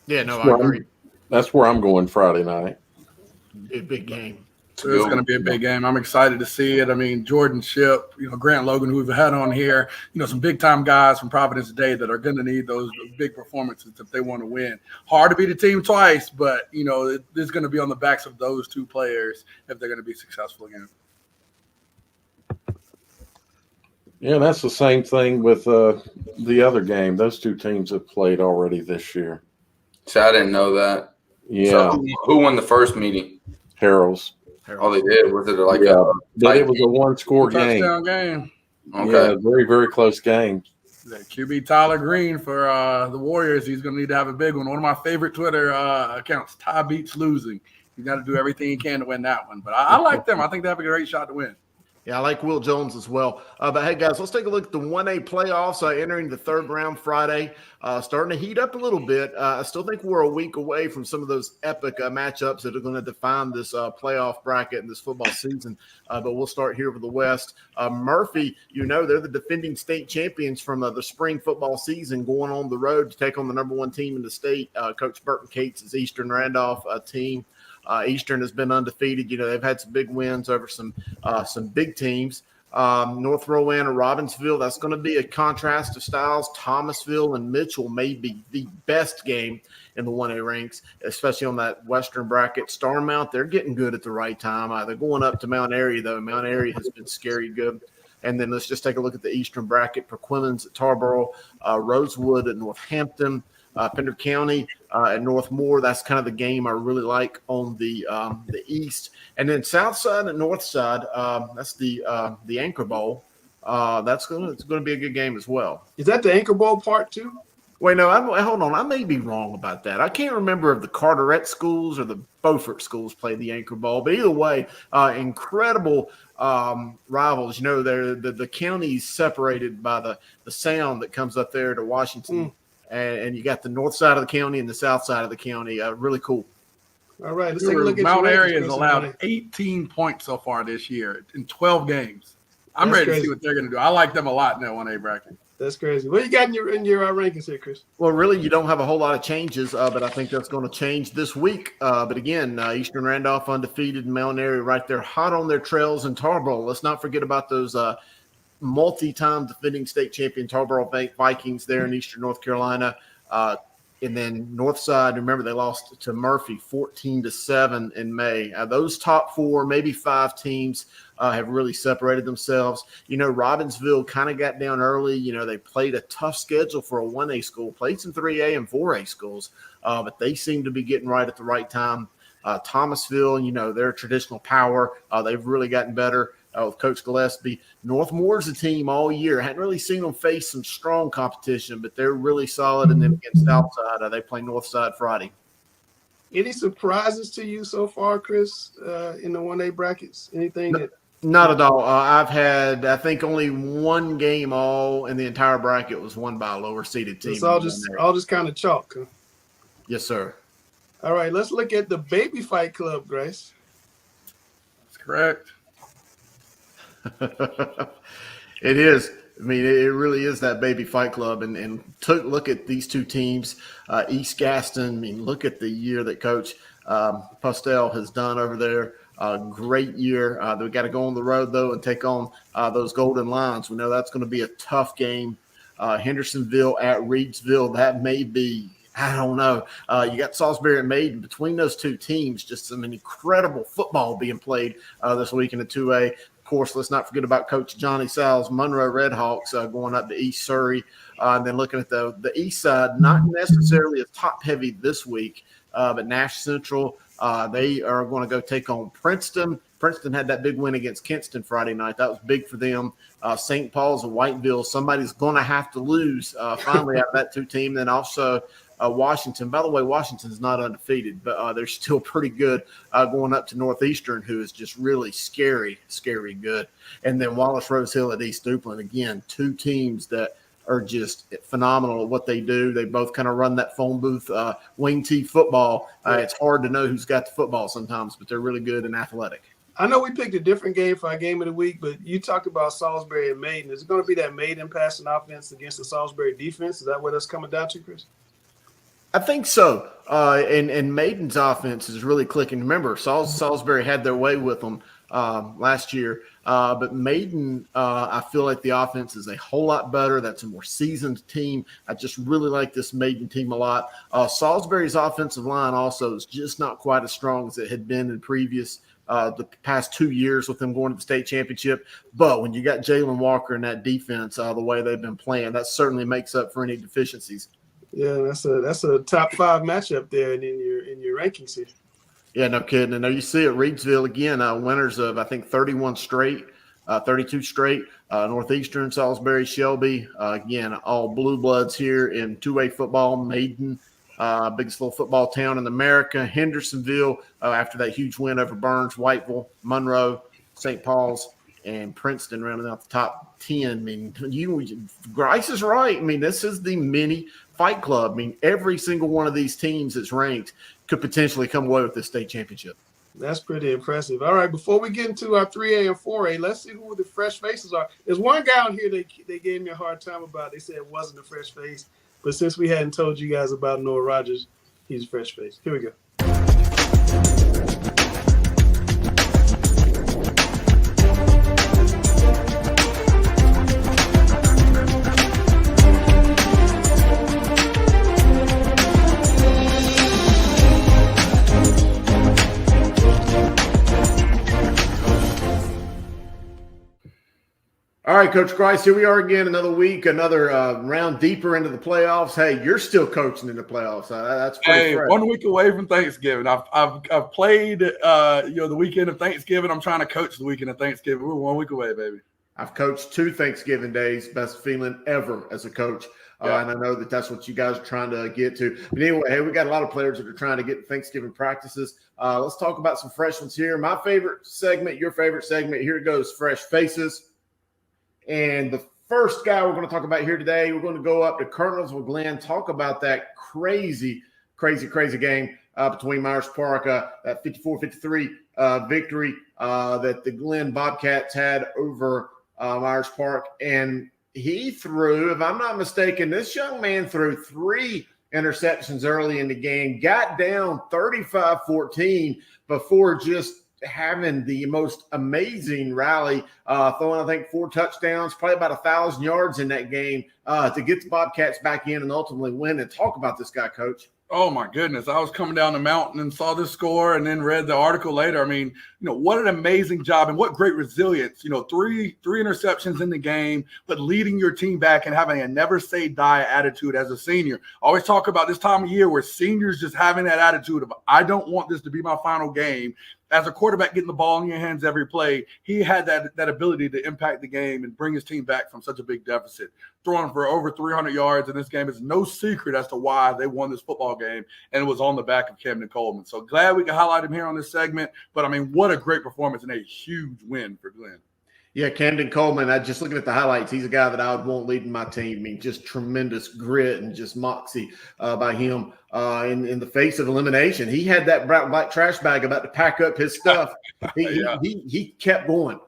Yeah, no, I agree. That's where I'm going Friday night. Big game. So it's going to be a big game. I'm excited to see it. I mean, Jordan Ship, Grant Logan, who we've had on here, some big-time guys from Providence Day that are going to need those big performances if they want to win. Hard to beat a team twice, but, it's going to be on the backs of those two players if they're going to be successful again. Yeah, that's the same thing with the other game. Those two teams have played already this year. So I didn't know that. Yeah. So who won the first meeting? Harold's. Oh, they did. Was it like but it was a one-score game. Touchdown game. Okay. Yeah, very, very close game. That QB Tyler Green for the Warriors, he's going to need to have a big one. One of my favorite Twitter accounts, Ty Beats Losing. He's got to do everything he can to win that one. But I like them. I think they have a great shot to win. Yeah, I like Will Jones as well. But, hey, guys, let's take a look at the 1A playoffs entering the third round Friday. Starting to heat up a little bit. I still think we're a week away from some of those epic matchups that are going to define this playoff bracket and this football season. But we'll start here with the West. Murphy, they're the defending state champions from the spring football season, going on the road to take on the number one team in the state. Coach Burton Cates' Eastern Randolph team. Eastern has been undefeated. They've had some big wins over some big teams. North Rowan and Robbinsville, that's going to be a contrast of styles. Thomasville and Mitchell may be the best game in the 1A ranks, especially on that western bracket. Starmount, they're getting good at the right time. They're going up to Mount Airy, though. Mount Airy has been scary good. And then let's just take a look at the eastern bracket. Perquimans at Tarboro, Rosewood at Northampton, Pender County at Northmore. That's kind of the game I really like on the east. And then south side and north side, that's the Anchor Bowl. It's going to be a good game as well. Is that the Anchor Bowl part two? Wait, no, hold on. I may be wrong about that. I can't remember if the Carteret schools or the Beaufort schools play the Anchor Bowl. But either way, incredible rivals. The county's separated by the sound that comes up there to Washington. And you got the north side of the county and the south side of the county. Really cool. All right, let's take a look at Mount Airy has allowed 18 points so far this year in 12 games. I'm ready to see what they're going to do. I like them a lot in that 1A bracket. That's crazy. What you got in your rankings here, Chris? Well, really, you don't have a whole lot of changes, but I think that's going to change this week. But again, Eastern Randolph undefeated, Mount Airy right there, hot on their trails in Tarboro. Let's not forget about those multi-time defending state champion Tarboro Vikings there in Eastern North Carolina. And then north side, remember they lost to Murphy 14-7 in May. Those top four, maybe five teams have really separated themselves. Robbinsville kind of got down early. They played a tough schedule for a 1A school, played some 3A and 4A schools, but they seem to be getting right at the right time. Thomasville, their traditional power, they've really gotten better. with Coach Gillespie. Northmore's a team all year. I hadn't really seen them face some strong competition, but they're really solid. And then against Southside, they play Northside Friday. Any surprises to you so far, Chris, in the 1A brackets? Anything that – Not at all. I've had, I think, only one game all in the entire bracket was won by a lower seeded team. It's all just kind of chalk. Huh? Yes, sir. All right, let's look at the Baby Fight Club, Grace. That's correct. It is. I mean, it really is that Baby Fight Club. And look at these two teams, East Gaston. I mean, look at the year that Coach Postel has done over there. Great year. They've got to go on the road, though, and take on those Golden Lions. We know that's going to be a tough game. Hendersonville at Reedsville, that may be, I don't know. You got Salisbury and Maiden. Between those two teams, just some incredible football being played this week in the 2A. Of course, let's not forget about Coach Johnny Sal's Monroe Redhawks going up to East Surrey. And then looking at the east side, not necessarily as top-heavy this week, but Nash Central, they are going to go take on Princeton. Princeton had that big win against Kinston Friday night. That was big for them. St. Paul's and Whiteville, somebody's going to have to lose finally out of that two team. Then also Washington. By the way, Washington's not undefeated, but they're still pretty good going up to Northeastern, who is just really scary good. And then Wallace Rosehill at East Duplin. Again, two teams that are just phenomenal at what they do. They both kind of run that phone booth wing tee football. It's hard to know who's got the football sometimes, but they're really good and athletic. I know we picked a different game for our game of the week, but you talked about Salisbury and Maiden. Is it going to be that Maiden passing offense against the Salisbury defense? Is that what that's coming down to, Chris? I think so. And Maiden's offense is really clicking. Remember, Salisbury had their way with them last year. But Maiden, I feel like the offense is a whole lot better. That's a more seasoned team. I just really like this Maiden team a lot. Salisbury's offensive line also is just not quite as strong as it had been in the past 2 years with them going to the state championship. But when you got Jalen Walker in that defense, the way they've been playing, that certainly makes up for any deficiencies. Yeah, that's a top 5 matchup there in your rankings here. Yeah, no kidding. And there you see it, Reedsville again, winners of, I think, 31 straight, 32 straight, Northeastern, Salisbury, Shelby. Again, all blue bloods here in 2A football. Maiden, biggest little football town in America. Hendersonville, after that huge win over Burns, Whiteville, Monroe, St. Paul's, and Princeton rounding out the top 10. I mean, Grice is right. I mean, this is the mini fight club. I mean, every single one of these teams that's ranked could potentially come away with this state championship. That's pretty impressive. All right, before we get into our 3A and 4A, let's see who the fresh faces are. There's one guy on here they gave me a hard time about. They said it wasn't a fresh face. But since we hadn't told you guys about Noah Rogers, he's a fresh face. Here we go. All right, Coach Grice, here we are again, another week, another round deeper into the playoffs. Hey, you're still coaching in the playoffs. That's pretty fresh. 1 week away from Thanksgiving. I've played the weekend of Thanksgiving. I'm trying to coach the weekend of Thanksgiving. We're 1 week away, baby. I've coached 2 Thanksgiving days. Best feeling ever as a coach. Yeah. And I know that's what you guys are trying to get to. But anyway, hey, we got a lot of players that are trying to get Thanksgiving practices. Let's talk about some fresh ones here. My favorite segment, your favorite segment. Here it goes, Fresh Faces. And the first guy we're going to talk about here today, we're going to go up to Colonelsville Glen, talk about that crazy game between Myers Park, that 54-53 victory that the Glen Bobcats had over Myers Park. And he threw, if I'm not mistaken, this young man threw 3 interceptions early in the game, got down 35-14 before just having the most amazing rally, throwing, I think, 4 touchdowns, probably about 1,000 yards in that game to get the Bobcats back in and ultimately win. And talk about this guy, Coach. Oh, my goodness. I was coming down the mountain and saw this score and then read the article later. I mean, what an amazing job and what great resilience. 3 interceptions in the game, but leading your team back and having a never say die attitude as a senior. I always talk about this time of year where seniors just having that attitude of, I don't want this to be my final game. as a quarterback getting the ball in your hands every play, he had that ability to impact the game and bring his team back from such a big deficit. Throwing for over 300 yards in this game is no secret as to why they won this football game, and it was on the back of Camden Coleman. So glad we could highlight him here on this segment. But, I mean, what a great performance and a huge win for Glenn. Yeah, Camden Coleman, I just looking at the highlights, he's a guy that I would want leading my team. I mean, just tremendous grit and just moxie by him in the face of elimination. He had that black trash bag about to pack up his stuff. He kept going.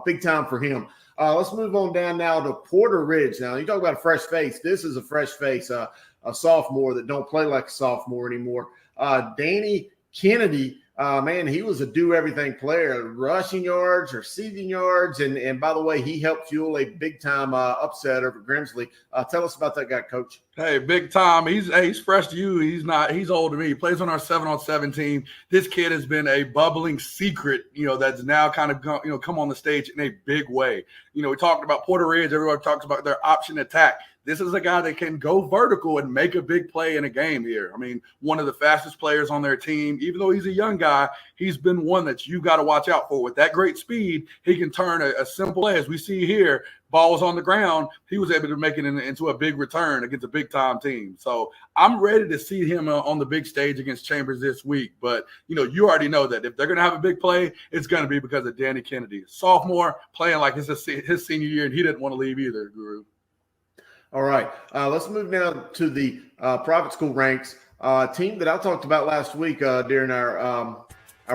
Big time for him. Let's move on down now to Porter Ridge. Now, you talk about a fresh face. This is a fresh face, a sophomore that don't play like a sophomore anymore. Danny Kennedy. Man, he was a do-everything player, rushing yards, receiving yards, and by the way, he helped fuel a big-time upset over Grimsley. Tell us about that guy, Coach. Hey, big time. He's fresh to you. He's old to me. He plays on our 7-on-7 team. This kid has been a bubbling secret, that's now kind of come on the stage in a big way. We talked about Porter Ridge. Everyone talks about their option attack. This is a guy that can go vertical and make a big play in a game here. I mean, one of the fastest players on their team. Even though he's a young guy, he's been one that you got to watch out for. With that great speed, he can turn a simple play, as we see here. Ball was on the ground. He was able to make it into a big return against a big-time team. So I'm ready to see him on the big stage against Chambers this week. But, you already know that if they're going to have a big play, it's going to be because of Danny Kennedy. Sophomore, playing like it's his senior year, and he didn't want to leave either, Guru. All right, let's move now to the private school ranks. Team that I talked about last week during our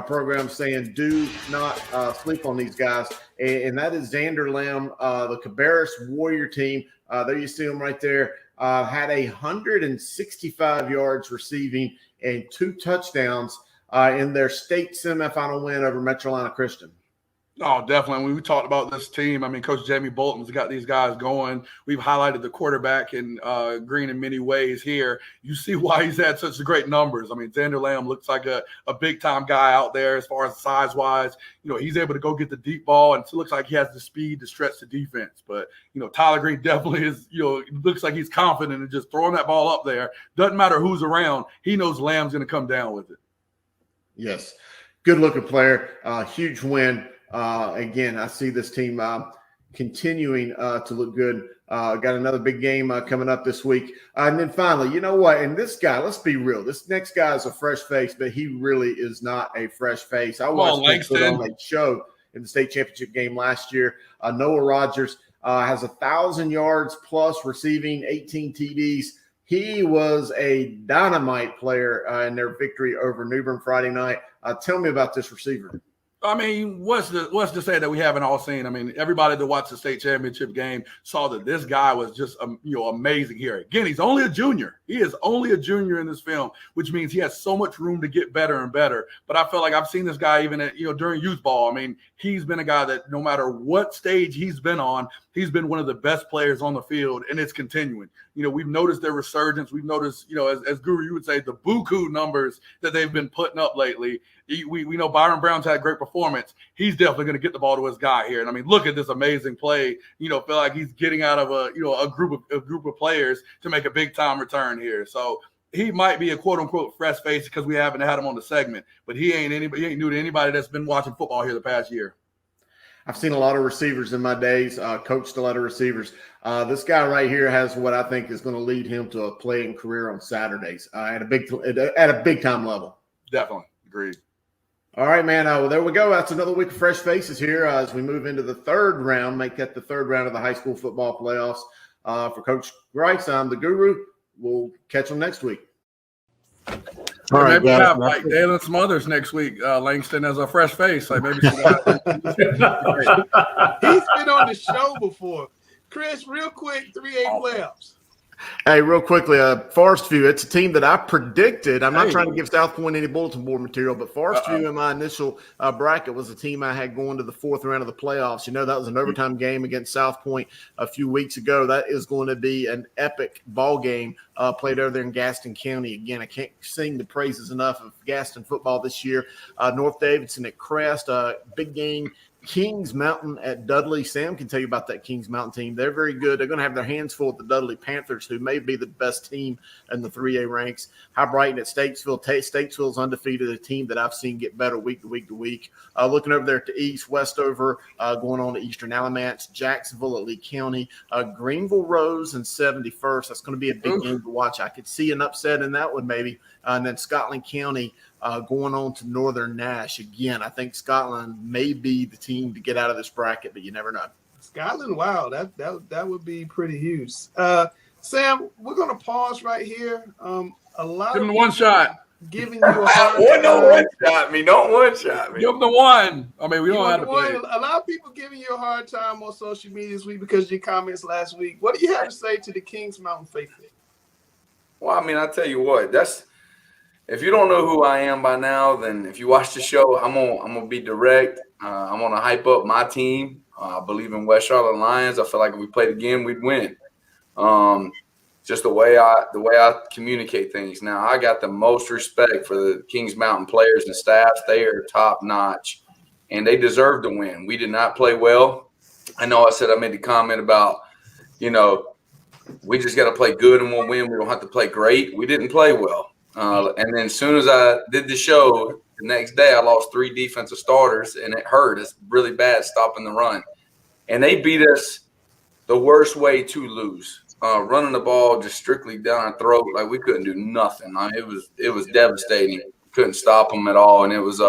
program, saying do not sleep on these guys, and that is Xander Lamb, the Cabarrus Warrior team. There you see them right there. Had 165 yards receiving and 2 touchdowns in their state semifinal win over Metrolina Christian. Oh, definitely. When we talked about this team, I mean, Coach Jamie Bolton's got these guys going. We've highlighted the quarterback in Green in many ways here. You see why he's had such great numbers. I mean, Xander Lamb looks like a big-time guy out there as far as size-wise. He's able to go get the deep ball, and it looks like he has the speed to stretch the defense. But, Tyler Green definitely is, looks like he's confident in just throwing that ball up there. Doesn't matter who's around. He knows Lamb's going to come down with it. Yes. Good-looking player. Huge win. Again, I see this team continuing to look good. Got another big game coming up this week. And then finally, you know what? And this guy, let's be real. This next guy is a fresh face, but he really is not a fresh face. I watched him put on a show in the state championship game last year. Noah Rogers has 1,000 yards plus receiving, 18 TDs. He was a dynamite player in their victory over Newman Friday night. Tell me about this receiver. I mean, what's to say that we haven't all seen? I mean, everybody that watched the state championship game saw that this guy was just, amazing here. Again, he's only a junior. He is only a junior in this film, which means he has so much room to get better and better. But I feel like I've seen this guy even at, during youth ball. I mean, he's been a guy that no matter what stage he's been on, he's been one of the best players on the field, and it's continuing. We've noticed their resurgence. We've noticed, as Guru, you would say, the buku numbers that they've been putting up lately. We know Byron Brown's had a great performance. He's definitely going to get the ball to his guy here. And I mean, look at this amazing play. Feel like he's getting out of a group of players to make a big time return here. So he might be a quote unquote fresh face because we haven't had him on the segment, but he ain't new to anybody that's been watching football here the past year. I've seen a lot of receivers in my days, coached a lot of receivers. This guy right here has what I think is going to lead him to a playing career on Saturdays at a big time level. Definitely agreed. All right, man. Well, there we go. That's another week of fresh faces here as we move into the third round, make that the third round of the high school football playoffs. For Coach Grice, I'm the Guru. We'll catch them next week. All right, maybe have like Dale and some others next week. Langston as a fresh face. Like maybe some guys. He's been on the show before. Chris, real quick, 3A playoffs. Hey, real quickly, Forest View, it's a team that I predicted. I'm not trying to give South Point any bulletin board material, but Forest View in my initial bracket was a team I had going to the fourth round of the playoffs. That was an overtime game against South Point a few weeks ago. That is going to be an epic ball game played over there in Gaston County. Again, I can't sing the praises enough of Gaston football this year. North Davidson at Crest, big game Kings Mountain at Dudley. Sam can tell you about that Kings Mountain team. They're very good. They're going to have their hands full with the Dudley Panthers, who may be the best team in the 3A ranks. High Brighton at Statesville. Statesville's undefeated, a team that I've seen get better week to week to week. Looking over there to East, Westover, going on to Eastern Alamance, Jacksonville at Lee County, Greenville Rose and 71st. That's going to be a big game to watch. I could see an upset in that one maybe. And then Scotland County going on to Northern Nash. Again, I think Scotland may be the team to get out of this bracket, but you never know. Scotland, wow, that would be pretty huge. Sam, we're going to pause right here. A lot Give of him one shot. Giving you a hard time. Don't one-shot me. Don't one-shot me. Give him the one. I mean, we don't have to play. A lot of people giving you a hard time on social media this week because of your comments last week. What do you have to say to the Kings Mountain faithful? Well, I mean, I tell you what, if you don't know who I am by now, then if you watch the show, I'm gonna be direct. I'm gonna hype up my team. I believe in West Charlotte Lions. I feel like if we played again, we'd win. Just the way I communicate things. Now, I got the most respect for the Kings Mountain players and staff. They are top notch, and they deserve to win. We did not play well. I know I made the comment about, we just got to play good and we'll win. We don't have to play great. We didn't play well. And then as soon as I did the show, the next day I lost 3 defensive starters, and it hurt. It's really bad stopping the run. And they beat us the worst way to lose. Running the ball just strictly down our throat, like we couldn't do nothing. It was devastating. Couldn't stop them at all. And it was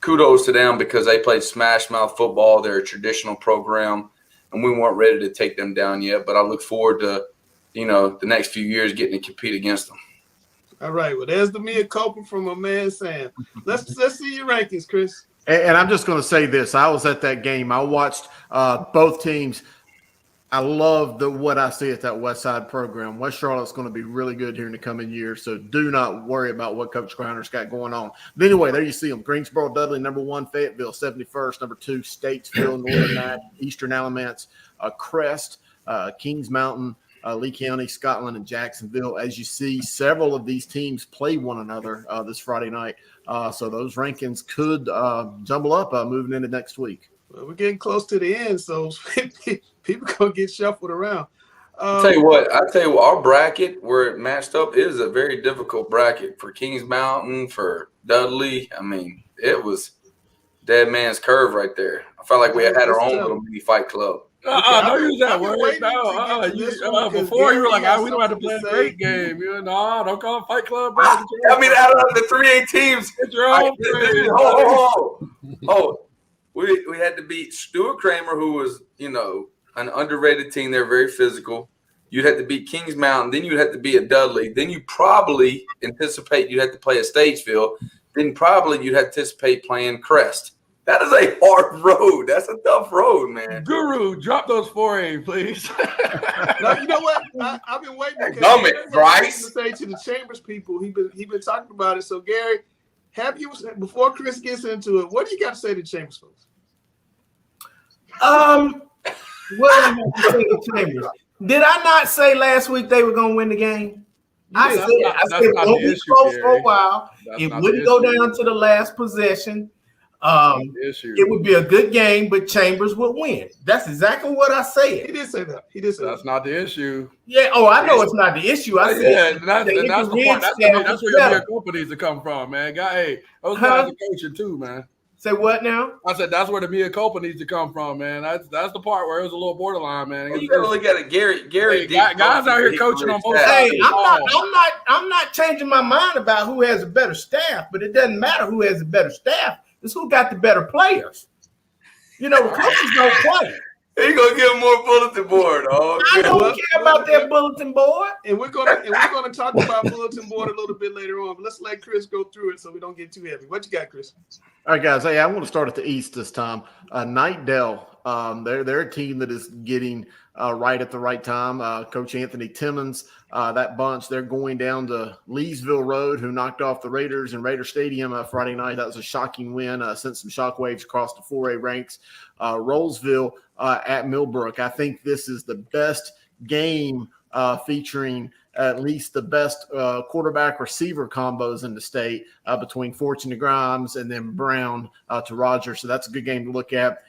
kudos to them because they played smash mouth football. They're a traditional program, and we weren't ready to take them down yet. But I look forward to, the next few years getting to compete against them. All right. Well, there's the mea culpa from my man Sam. Let's see your rankings, Chris. And I'm just going to say this. I was at that game. I watched both teams. I love what I see at that West Side program. West Charlotte's going to be really good here in the coming years, so do not worry about what Coach Griner's got going on. But anyway, there you see them. Greensboro, Dudley, number 1, Fayetteville, 71st, number 2, Statesville, Northern Nash, Eastern Alamance, Crest, Kings Mountain, Lee County, Scotland, and Jacksonville. As you see, several of these teams play one another this Friday night, so those rankings could jumble up moving into next week. Well, we're getting close to the end, so people gonna get shuffled around. I'll tell you what, our bracket where it matched up is a very difficult bracket for Kings Mountain, for Dudley. I mean, it was dead man's curve right there. I felt like we had our own little mini fight club. Don't use that word. No, before you were like, we don't have to play a great game. Don't call it Fight Club. I mean, out of the 3A teams, it's your own we had to beat Stuart Kramer, who was, an underrated team. They're very physical. You'd have to beat Kings Mountain. Then you'd have to be at Dudley. Then you probably anticipate you'd have to play at Statesville. Then probably you'd anticipate playing Crest. That is a hard road. That's a tough road, man. Guru, drop those 4A, please. No, you know what? I've been waiting. Bryce. To say to the Chambers people, he been talking about it. So Gary, before Chris gets into it, what do you got to say to Chambers folks? What am I to say to Chambers? Did I not say last week they were going to win the game? I said it won't be close for a while. It wouldn't go down to the last possession. It would be a good game, but Chambers would win. That's exactly what I said. He did say that. That's not the issue. Yeah. Oh, I know it's not the issue. I said that's the point. That's where your company needs to come from, man. Those guys are coaching too, man. Say what now? I said that's where the mea culpa needs to come from, man. That's the part where it was a little borderline, man. You gotta look at it, Gary. Guys out here coaching on both sides. Hey, I'm not changing my mind about who has a better staff, but it doesn't matter who has a better staff. It's who got the better players. The coaches don't play. You gonna give them more bulletin board? Oh, I don't care about that bulletin board. And we're gonna talk about bulletin board a little bit later on. But let's let Chris go through it so we don't get too heavy. What you got, Chris? All right, guys. Hey, I want to start at the East this time. Nightdale, they're a team that is getting right at the right time. Coach Anthony Timmons, that bunch, they're going down to Leesville Road, who knocked off the Raiders in Raider Stadium Friday night. That was a shocking win. Sent some shockwaves across the 4A ranks. Rollsville at Millbrook. I think this is the best game featuring at least the best quarterback receiver combos in the state between Fortune to Grimes and then Brown to Rogers. So that's a good game to look at.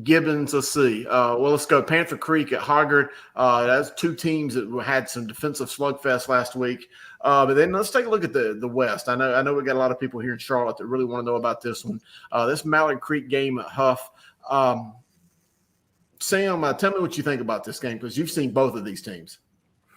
Gibbons, let's see. Well, let's go Panther Creek at Hoggard. That's two teams that had some defensive slugfest last week. But then let's take a look at the West. I know we got a lot of people here in Charlotte that really want to know about this one. This Mallard Creek game at Huff. Sam, tell me what you think about this game because you've seen both of these teams.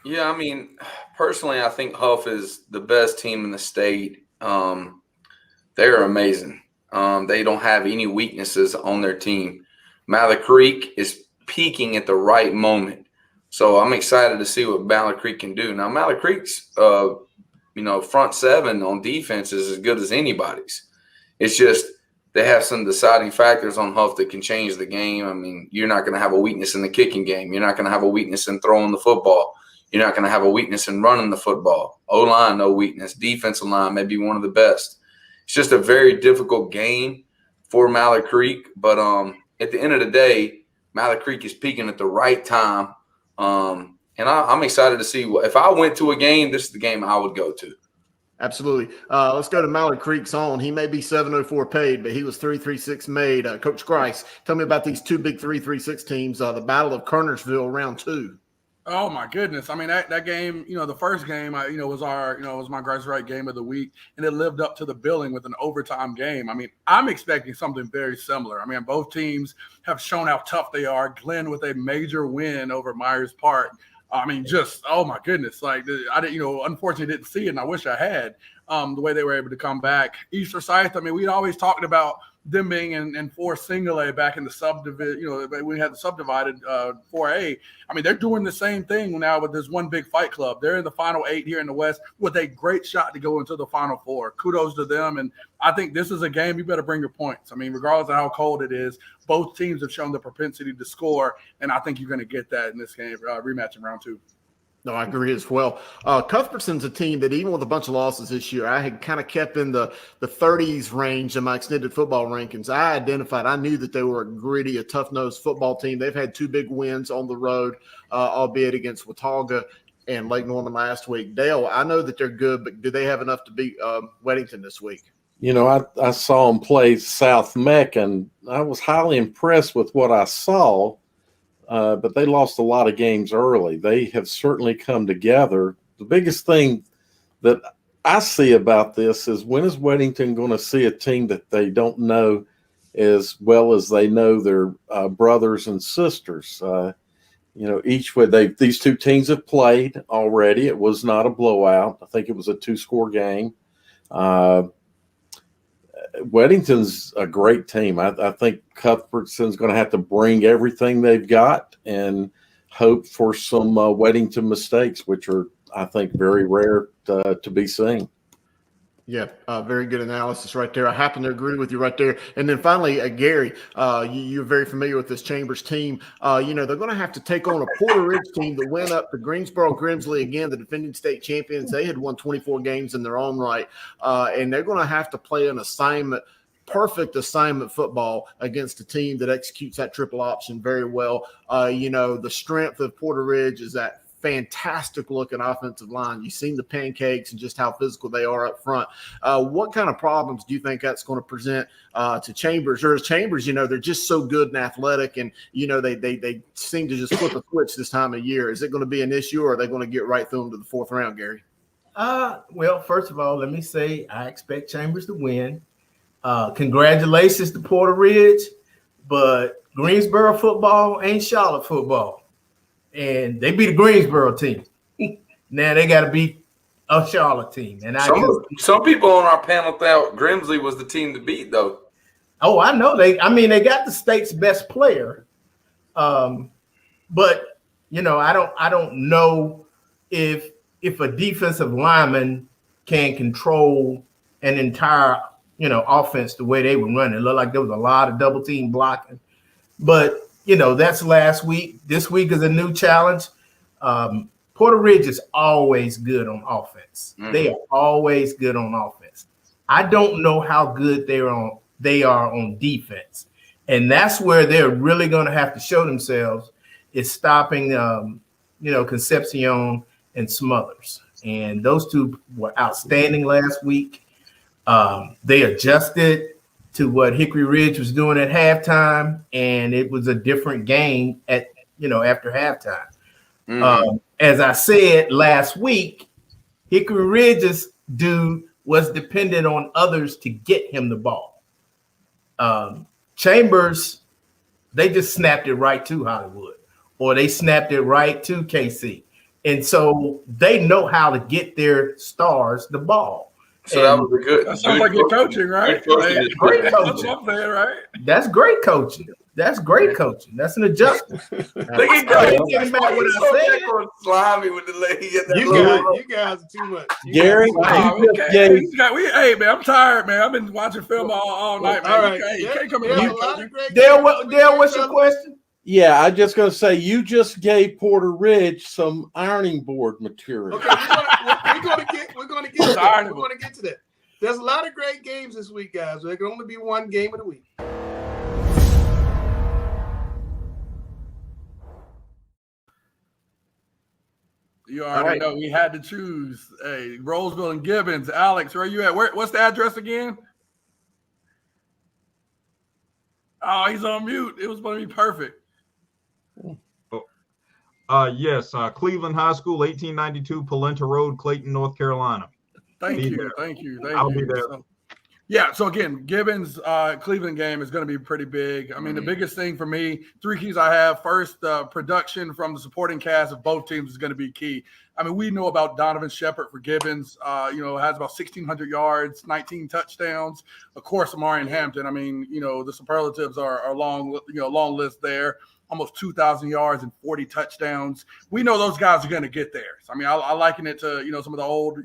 Yeah, I mean, personally, I think Huff is the best team in the state. They're amazing. They don't have any weaknesses on their team. Mallard Creek is peaking at the right moment. So I'm excited to see what Mallard Creek can do. Now, Mallard Creek's, front seven on defense is as good as anybody's. It's just they have some deciding factors on Huff that can change the game. I mean, you're not going to have a weakness in the kicking game. You're not going to have a weakness in throwing the football. You're not going to have a weakness in running the football. O-line, no weakness. Defensive line may be one of the best. It's just a very difficult game for Mallard Creek. But at the end of the day, Mallard Creek is peaking at the right time. And I'm excited to see if I went to a game, this is the game I would go to. Absolutely. Let's go to Mallard Creek's own. He may be 704 paid, but he was 336 made. Coach Grice, tell me about these two big 336 teams, the Battle of Kernersville, round 2. Oh my goodness! I mean that game, the first game, was my Grice Wright game of the week, and it lived up to the billing with an overtime game. I mean, I'm expecting something very similar. I mean, both teams have shown how tough they are. Glenn with a major win over Myers Park. I mean, just oh my goodness! Like I didn't, unfortunately didn't see it, and I wish I had. The way they were able to come back. East Forsyth, I mean, we'd always talked about them being in 4 single A back in the subdivision, we had the subdivided 4A. I mean, they're doing the same thing now with this one big fight club. They're in the final 8 here in the West with a great shot to go into the final 4. Kudos to them. And I think this is a game you better bring your points. I mean, regardless of how cold it is, both teams have shown the propensity to score. And I think you're going to get that in this game, rematch in round 2. No, I agree as well. Cuthbertson's a team that even with a bunch of losses this year, I had kind of kept in the 30s range in my extended football rankings. I knew that they were a gritty, a tough-nosed football team. They've had 2 big wins on the road, albeit against Watauga and Lake Norman last week. Dale, I know that they're good, but do they have enough to beat Weddington this week? I saw them play South Meck, and I was highly impressed with what I saw. But they lost a lot of games early. They have certainly come together. The biggest thing that I see about this is when is Weddington going to see a team that they don't know as well as they know their brothers and sisters? Each way these 2 teams have played already. It was not a blowout. I think it was a 2-score game. Weddington's a great team. I think Cuthbertson's going to have to bring everything they've got and hope for some Weddington mistakes, which are, I think, very rare to be seen. Yeah, very good analysis right there. I happen to agree with you right there. And then finally, Gary, you're very familiar with this Chambers team. They're going to have to take on a Porter Ridge team that went up to Greensboro Grimsley again, the defending state champions. They had won 24 games in their own right, and they're going to have to play an perfect assignment football against a team that executes that triple option very well. The strength of Porter Ridge is that fantastic looking offensive line. You've seen the pancakes and just how physical they are up front. What kind of problems do you think that's going to present to Chambers? Or is Chambers, they're just so good and athletic and, they seem to just flip a switch this time of year. Is it going to be an issue or are they going to get right through them to the 4th round, Gary? Well, first of all, let me say I expect Chambers to win. Congratulations to Porter Ridge, but Greensboro football ain't Charlotte football. And they beat a Greensboro team. Now they got to beat a Charlotte team. And some people on our panel thought Grimsley was the team to beat, though. Oh, I know. They got the state's best player. But I don't know if a defensive lineman can control an entire offense the way they were running. It looked like there was a lot of double team blocking, but. That's last week. This week is a new challenge. Porter Ridge is always good on offense. Mm-hmm. They are always good on offense. I don't know how good they are on defense. And that's where they're really going to have to show themselves is stopping, Concepcion and Smothers. And those 2 were outstanding last week. They adjusted. to what Hickory Ridge was doing at halftime, and it was a different game at after halftime. As I said last week, Hickory Ridge's dude was dependent on others to get him the ball. Chambers, they just snapped it right to Hollywood, or they snapped it right to KC. And so they know how to get their stars the ball. So that was a good. That sounds like your coaching, right? Great coaching. That's up there, right? That's great coaching. That's great coaching. That's an adjustment. Look at that. What Slimy with the lady. You guys are too much. Gary, hey man, I'm tired, man. I've been watching film all night, man. All right. You can't come in. Dale, what's your question? Yeah, I'm just going to say you just gave Porter Ridge some ironing board material. Okay, we're going to get to that. There's a lot of great games this week, guys. There can only be one game of the week. You already know we had to choose. Hey, Roseville and Gibbons. Alex, where are you at? What's the address again? Oh, he's on mute. It was going to be perfect. Yes, Cleveland High School, 1892 Polenta Road, Clayton, North Carolina. Thank you. I'll be there. So again, Gibbons Cleveland game is going to be pretty big. I mean, the biggest thing for me, 3 keys I have. First, production from the supporting cast of both teams is going to be key. I mean, we know about Donovan Shepard for Gibbons. Has about 1,600 yards, 19 touchdowns. Of course, Amaryan Hampton. I mean, the superlatives are long list there. Almost 2,000 yards and 40 touchdowns. We know those guys are going to get theirs. I mean, I liken it to some of the old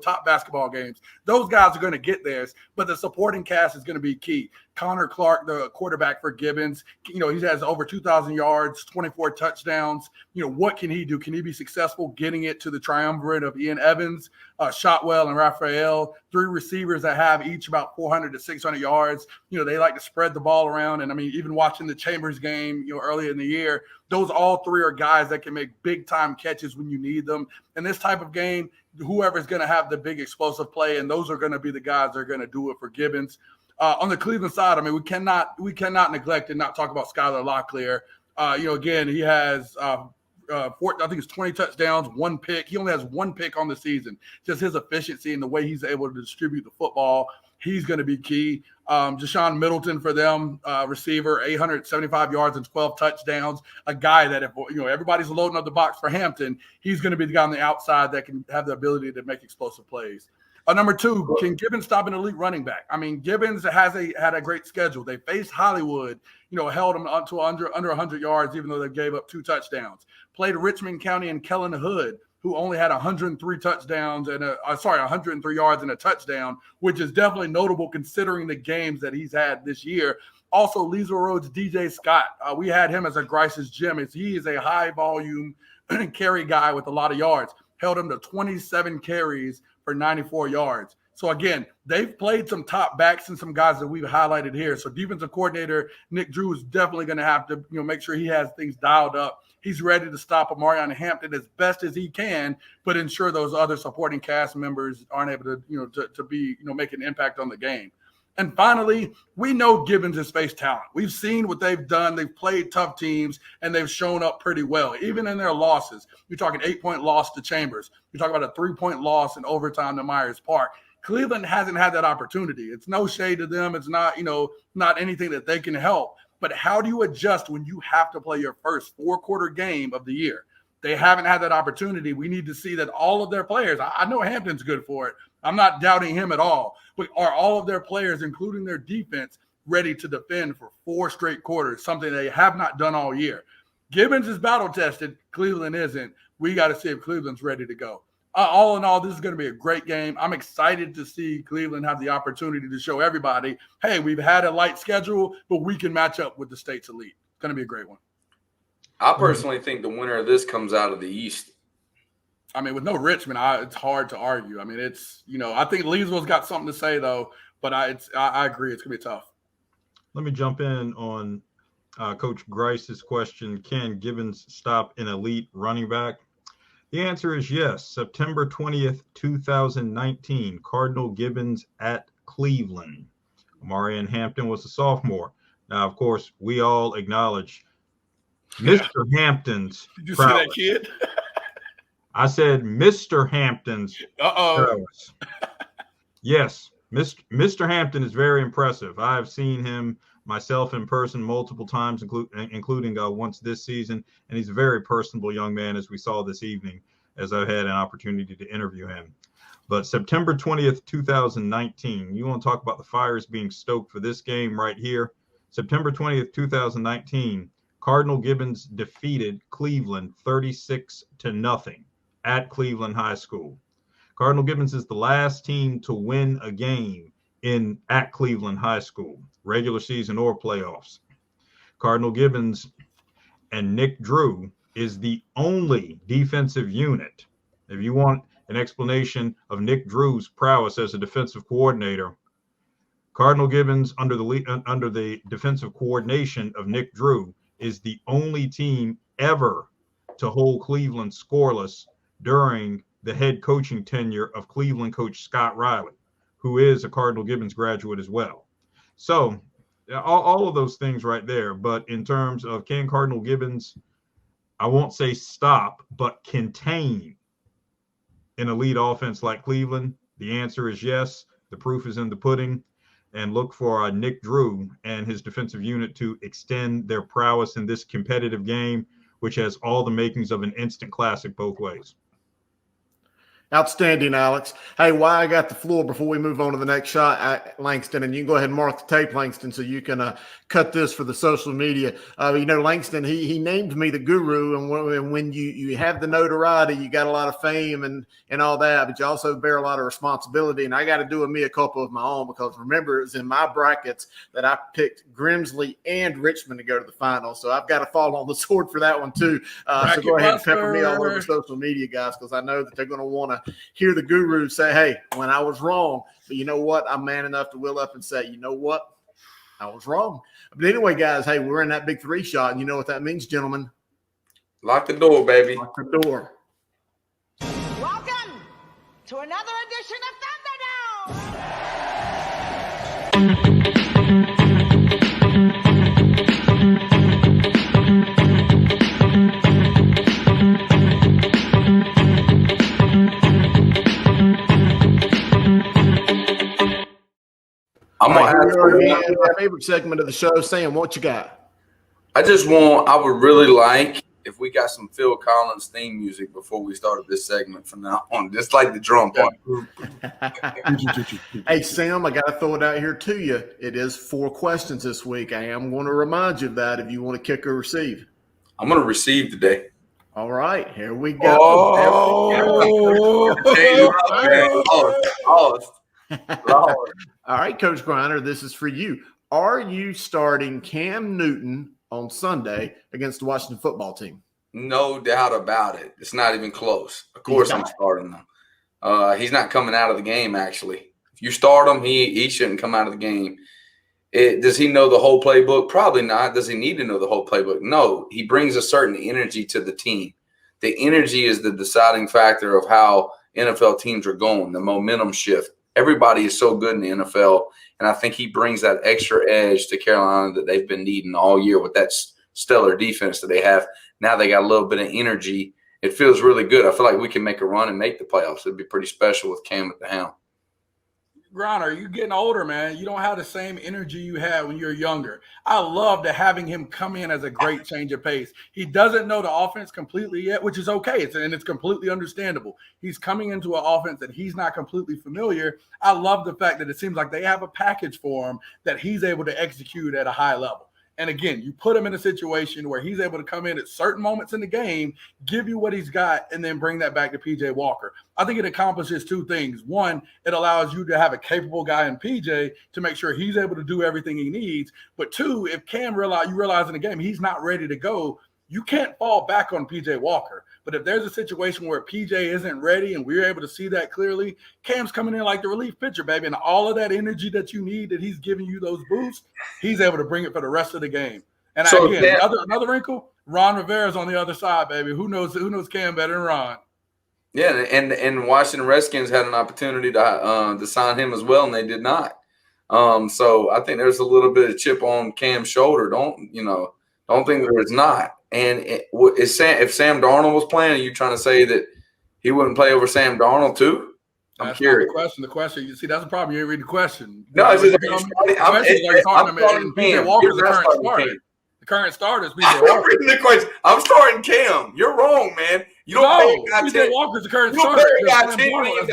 top basketball games. Those guys are going to get theirs, but the supporting cast is going to be key. Connor Clark, the quarterback for Gibbons, he has over 2,000 yards, 24 touchdowns. What can he do? Can he be successful getting it to the triumvirate of Ian Evans, Shotwell, and Raphael? 3 receivers that have each about 400 to 600 yards. They like to spread the ball around. And I mean, even watching the Chambers game, earlier in the year, those all 3 are guys that can make big time catches when you need them. In this type of game, whoever's going to have the big explosive play, and those are going to be the guys that are going to do it for Gibbons. On the Cleveland side, I mean, we cannot neglect and not talk about Skyler Locklear. Again, he has I think it's 20 touchdowns, 1 pick. He only has 1 pick on the season. Just his efficiency and the way he's able to distribute the football, he's going to be key. Deshaun Middleton for them, receiver, 875 yards and 12 touchdowns. A guy that if everybody's loading up the box for Hampton, he's going to be the guy on the outside that can have the ability to make explosive plays. Number 2, can Gibbons stop an elite running back? I mean, Gibbons had a great schedule. They faced Hollywood, held them to under 100 yards, even though they gave up 2 touchdowns. Played Richmond County and Kellen Hood, who only had 103 touchdowns and 103 yards and a touchdown, which is definitely notable considering the games that he's had this year. Also, Leesville Road's DJ Scott. We had him as a Grice's gem. He is a high volume carry guy with a lot of yards. Held him to 27 carries for 94 yards. So again, they've played some top backs and some guys that we've highlighted here. So defensive coordinator Nick Drew is definitely going to have to, make sure he has things dialed up. He's ready to stop Amaryan Hampton as best as he can, but ensure those other supporting cast members aren't able to, to be, make an impact on the game. And finally, we know Gibbons has faced talent. We've seen what they've done. They've played tough teams, and they've shown up pretty well, even in their losses. You're talking 8-point loss to Chambers. You're talking about a 3-point loss in overtime to Myers Park. Cleveland hasn't had that opportunity. It's no shade to them. It's not, not anything that they can help. But how do you adjust when you have to play your first 4-quarter game of the year? They haven't had that opportunity. We need to see that all of their players, I know Hampton's good for it. I'm not doubting him at all. But are all of their players, including their defense, ready to defend for 4 straight quarters, something they have not done all year? Gibbons is battle-tested. Cleveland isn't. We got to see if Cleveland's ready to go. All in all, this is going to be a great game. I'm excited to see Cleveland have the opportunity to show everybody, hey, we've had a light schedule, but we can match up with the state's elite. It's going to be a great one. I personally think the winner of this comes out of the East. I mean, with no Richmond, it's hard to argue. I mean, it's, I think Leesville's got something to say, though, but I agree. It's going to be tough. Let me jump in on Coach Grice's question. Can Gibbons stop an elite running back? The answer is yes. September 20th, 2019, Cardinal Gibbons at Cleveland. Amaryan Hampton was a sophomore. Now, of course, we all acknowledge Mr. Hampton's Did you prowess. see that kid? I said Mr. Hampton's prowess. Yes, Mr. Hampton is very impressive. I've seen him myself in person multiple times, including once this season, and he's a very personable young man, as we saw this evening, as I had an opportunity to interview him. But September 20th, 2019, you want to talk about the fires being stoked for this game right here. September 20th, 2019, Cardinal Gibbons defeated Cleveland 36-0 at Cleveland High School. Cardinal Gibbons is the last team to win a game at Cleveland High School, regular season or playoffs. Cardinal Gibbons and Nick Drew is the only defensive unit. If you want an explanation of Nick Drew's prowess as a defensive coordinator, Cardinal Gibbons, under the defensive coordination of Nick Drew, is the only team ever to hold Cleveland scoreless during the head coaching tenure of Cleveland coach Scott Riley, who is a Cardinal Gibbons graduate as well. So all of those things right there. But in terms of can Cardinal Gibbons, I won't say stop, but contain an elite offense like Cleveland? The answer is yes. The proof is in the pudding. And look for Nick Drew and his defensive unit to extend their prowess in this competitive game, which has all the makings of an instant classic both ways. Outstanding, Alex. Hey, while I got the floor before we move on to the next shot, Langston, and you can go ahead and mark the tape, Langston, so you can cut this for the social media. Langston, he named me the guru, and when you have the notoriety, you got a lot of fame and all that, but you also bear a lot of responsibility, and I got to do a mea culpa of my own, because remember, it was in my brackets that I picked Grimsley and Richmond to go to the finals, so I've got to fall on the sword for that one too. So go ahead and pepper me all over social media, guys, because I know that they're going to want to hear the guru say, hey, when I was wrong, but you know what? I'm man enough to will up and say, you know what? I was wrong. But anyway, guys, hey, we're in that big three shot, and you know what that means, gentlemen. Lock the door, baby. Lock the door. Welcome to another edition of Thunderdome. I'm gonna ask our favorite segment of the show. Sam, what you got? I would really like if we got some Phil Collins theme music before we started this segment from now on, just like the drum part. Hey, Sam, I got to throw it out here to you. It is 4 questions this week. I am going to remind you of that if you want to kick or receive. I'm going to receive today. All right, here we go. All right, Coach Griner, this is for you. Are you starting Cam Newton on Sunday against the Washington football team? No doubt about it. It's not even close. Of course I'm starting him. He's not coming out of the game, actually. If you start him, he shouldn't come out of the game. Does he know the whole playbook? Probably not. Does he need to know the whole playbook? No. He brings a certain energy to the team. The energy is the deciding factor of how NFL teams are going, the momentum shift. Everybody is so good in the NFL, and I think he brings that extra edge to Carolina that they've been needing all year with that stellar defense that they have. Now they got a little bit of energy. It feels really good. I feel like we can make a run and make the playoffs. It'd be pretty special with Cam at the helm. Griner, you're getting older, man. You don't have the same energy you had when you were younger. I love having him come in as a great change of pace. He doesn't know the offense completely yet, which is okay. It's completely understandable. He's coming into an offense that he's not completely familiar. I love the fact that it seems like they have a package for him that he's able to execute at a high level. And again, you put him in a situation where he's able to come in at certain moments in the game, give you what he's got, and then bring that back to PJ Walker. I think it accomplishes 2 things. One, it allows you to have a capable guy in PJ to make sure he's able to do everything he needs. But 2, if Cam you realize in the game he's not ready to go, you can't fall back on PJ Walker. But if there's a situation where PJ isn't ready and we're able to see that clearly, Cam's coming in like the relief pitcher, baby. And all of that energy that you need, that he's giving you those boosts, he's able to bring it for the rest of the game. And So, again, another wrinkle, Ron Rivera's on the other side, baby. Who knows Cam better than Ron? Yeah, and Washington Redskins had an opportunity to sign him as well, and they did not. So I think there's a little bit of chip on Cam's shoulder. Don't think there's not. And if Sam Darnold was playing, are you trying to say that he wouldn't play over Sam Darnold too? I'm curious. The question. You see, that's the problem. You ain't read the question. No, it's just BJ Walker's the current starter. The current starter is BJ Walker. Reading the question. I'm starting Cam. You're wrong, man. You don't pay a guy BJ Walker's the current you don't starter. pay a guy $10 million.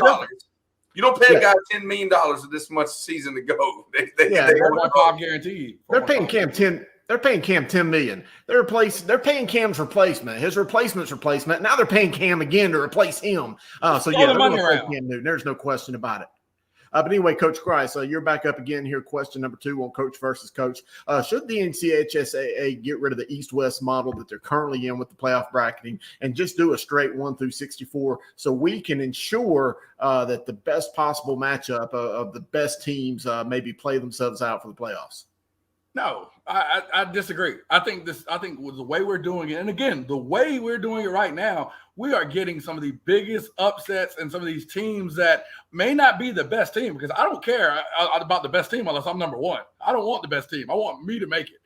You don't pay a guy $10 million with this much season to go. They 1.5 guaranteed. They're paying Cam 10. They're paying Cam $10 million. They're paying Cam's replacement, his replacement's replacement. Now they're paying Cam again to replace him. So yeah, they're going to play Cam Newton. There's no question about it. But anyway, Coach Grice, you're back up again here. Question number 2 on Coach versus Coach. Should the NCHSAA get rid of the East-West model that they're currently in with the playoff bracketing and just do a straight 1 through 64 so we can ensure that the best possible matchup of the best teams maybe play themselves out for the playoffs? No, I disagree. I think with the way we're doing it, and again, the way we're doing it right now, we are getting some of the biggest upsets and some of these teams that may not be the best team, because I don't care about the best team unless I'm number 1. I don't want the best team. I want me to make it.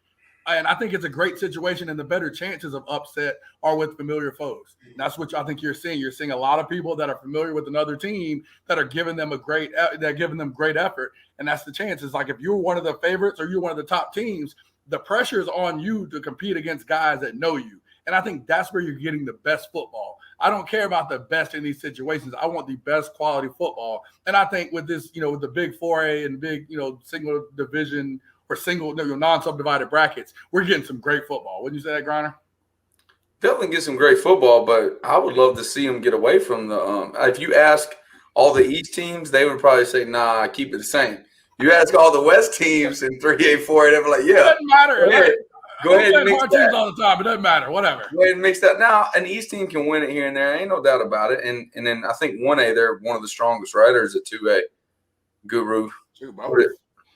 And I think it's a great situation, and the better chances of upset are with familiar foes. And that's what I think you're seeing. You're seeing a lot of people that are familiar with another team that are giving them great effort, and that's the chances. Like if you're one of the favorites or you're one of the top teams, the pressure is on you to compete against guys that know you. And I think that's where you're getting the best football. I don't care about the best in these situations. I want the best quality football. And I think with this, with the big 4A and big, single division or single non-subdivided brackets, we're getting some great football. Wouldn't you say that, Griner? Definitely get some great football, but I would love to see them get away from the if you ask all the East teams, they would probably say, nah, keep it the same. You ask all the West teams in 3A, 4A, they'd be like, yeah. It doesn't matter. Go ahead and mix that. All the time. It doesn't matter. Whatever. Go ahead and mix that. Now, an East team can win it here and there. Ain't no doubt about it. And then I think 1A, they're one of the strongest, right? Or is it 2A? Guru.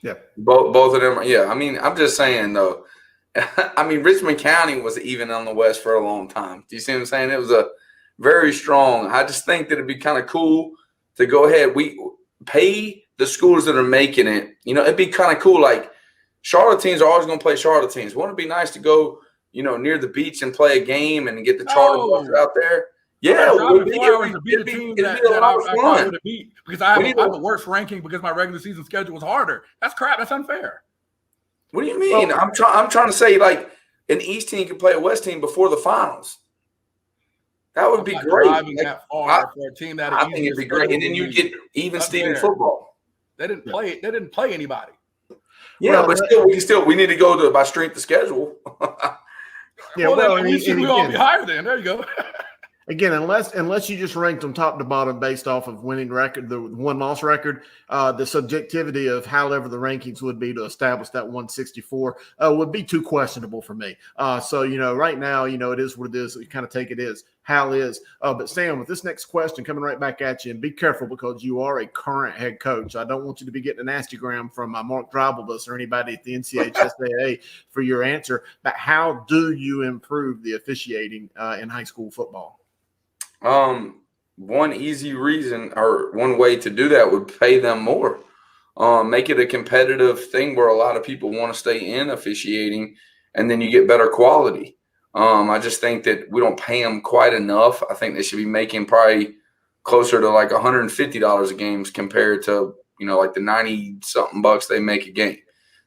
Yeah. Both of them. Yeah. I mean, I'm just saying, though. I mean, Richmond County was even on the West for a long time. Do you see what I'm saying? It was a very strong. I just think that it'd be kind of cool to go ahead. We pay the schools that are making it. It'd be kind of cool. Like, Charlotte teams are always going to play Charlotte teams. Wouldn't it be nice to go, near the beach and play a game and get the charter bus out there? Yeah, it'd be a lot of fun. Because I have the worst ranking because my regular season schedule was harder. That's crap. That's unfair. What do you mean? I'm trying to say, like, an East team can play a West team before the finals. That would be great. I think it'd be great. And then you get even Steven football. They didn't play anybody. Yeah, but still, we need to go by strength of schedule. Yeah, we all be higher then. There you go. Again, unless you just ranked them top to bottom based off of winning record, the win-loss record, the subjectivity of however the rankings would be to establish that 164 would be too questionable for me. So, right now, it is what it is. You kind of take it as how it is. But Sam, with this next question coming right back at you, and be careful because you are a current head coach. I don't want you to be getting an Instagram from Mark Dreibelbus or anybody at the NCHSAA for your answer. But how do you improve the officiating in high school football? One easy reason or one way to do that would pay them more. Make it a competitive thing where a lot of people want to stay in officiating, and then you get better quality. I just think that we don't pay them quite enough. I think they should be making probably closer to like $150 a game compared to, like the 90-something bucks they make a game.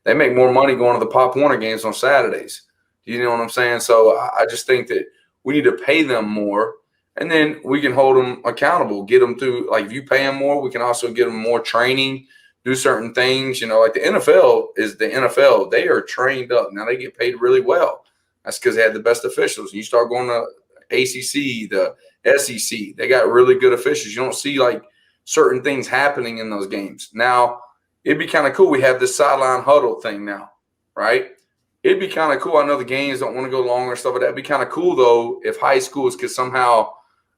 They make more money going to the Pop Warner games on Saturdays. You know what I'm saying? So I just think that we need to pay them more. And then we can hold them accountable, get them through. Like if you pay them more, we can also get them more training, do certain things. Like the NFL is the NFL. They are trained up. Now they get paid really well. That's because they had the best officials. You start going to ACC, the SEC, they got really good officials. You don't see like certain things happening in those games. Now, it'd be kind of cool. We have this sideline huddle thing now, right? It'd be kind of cool. I know the games don't want to go longer and stuff like that. It'd be kind of cool, though, if high schools could somehow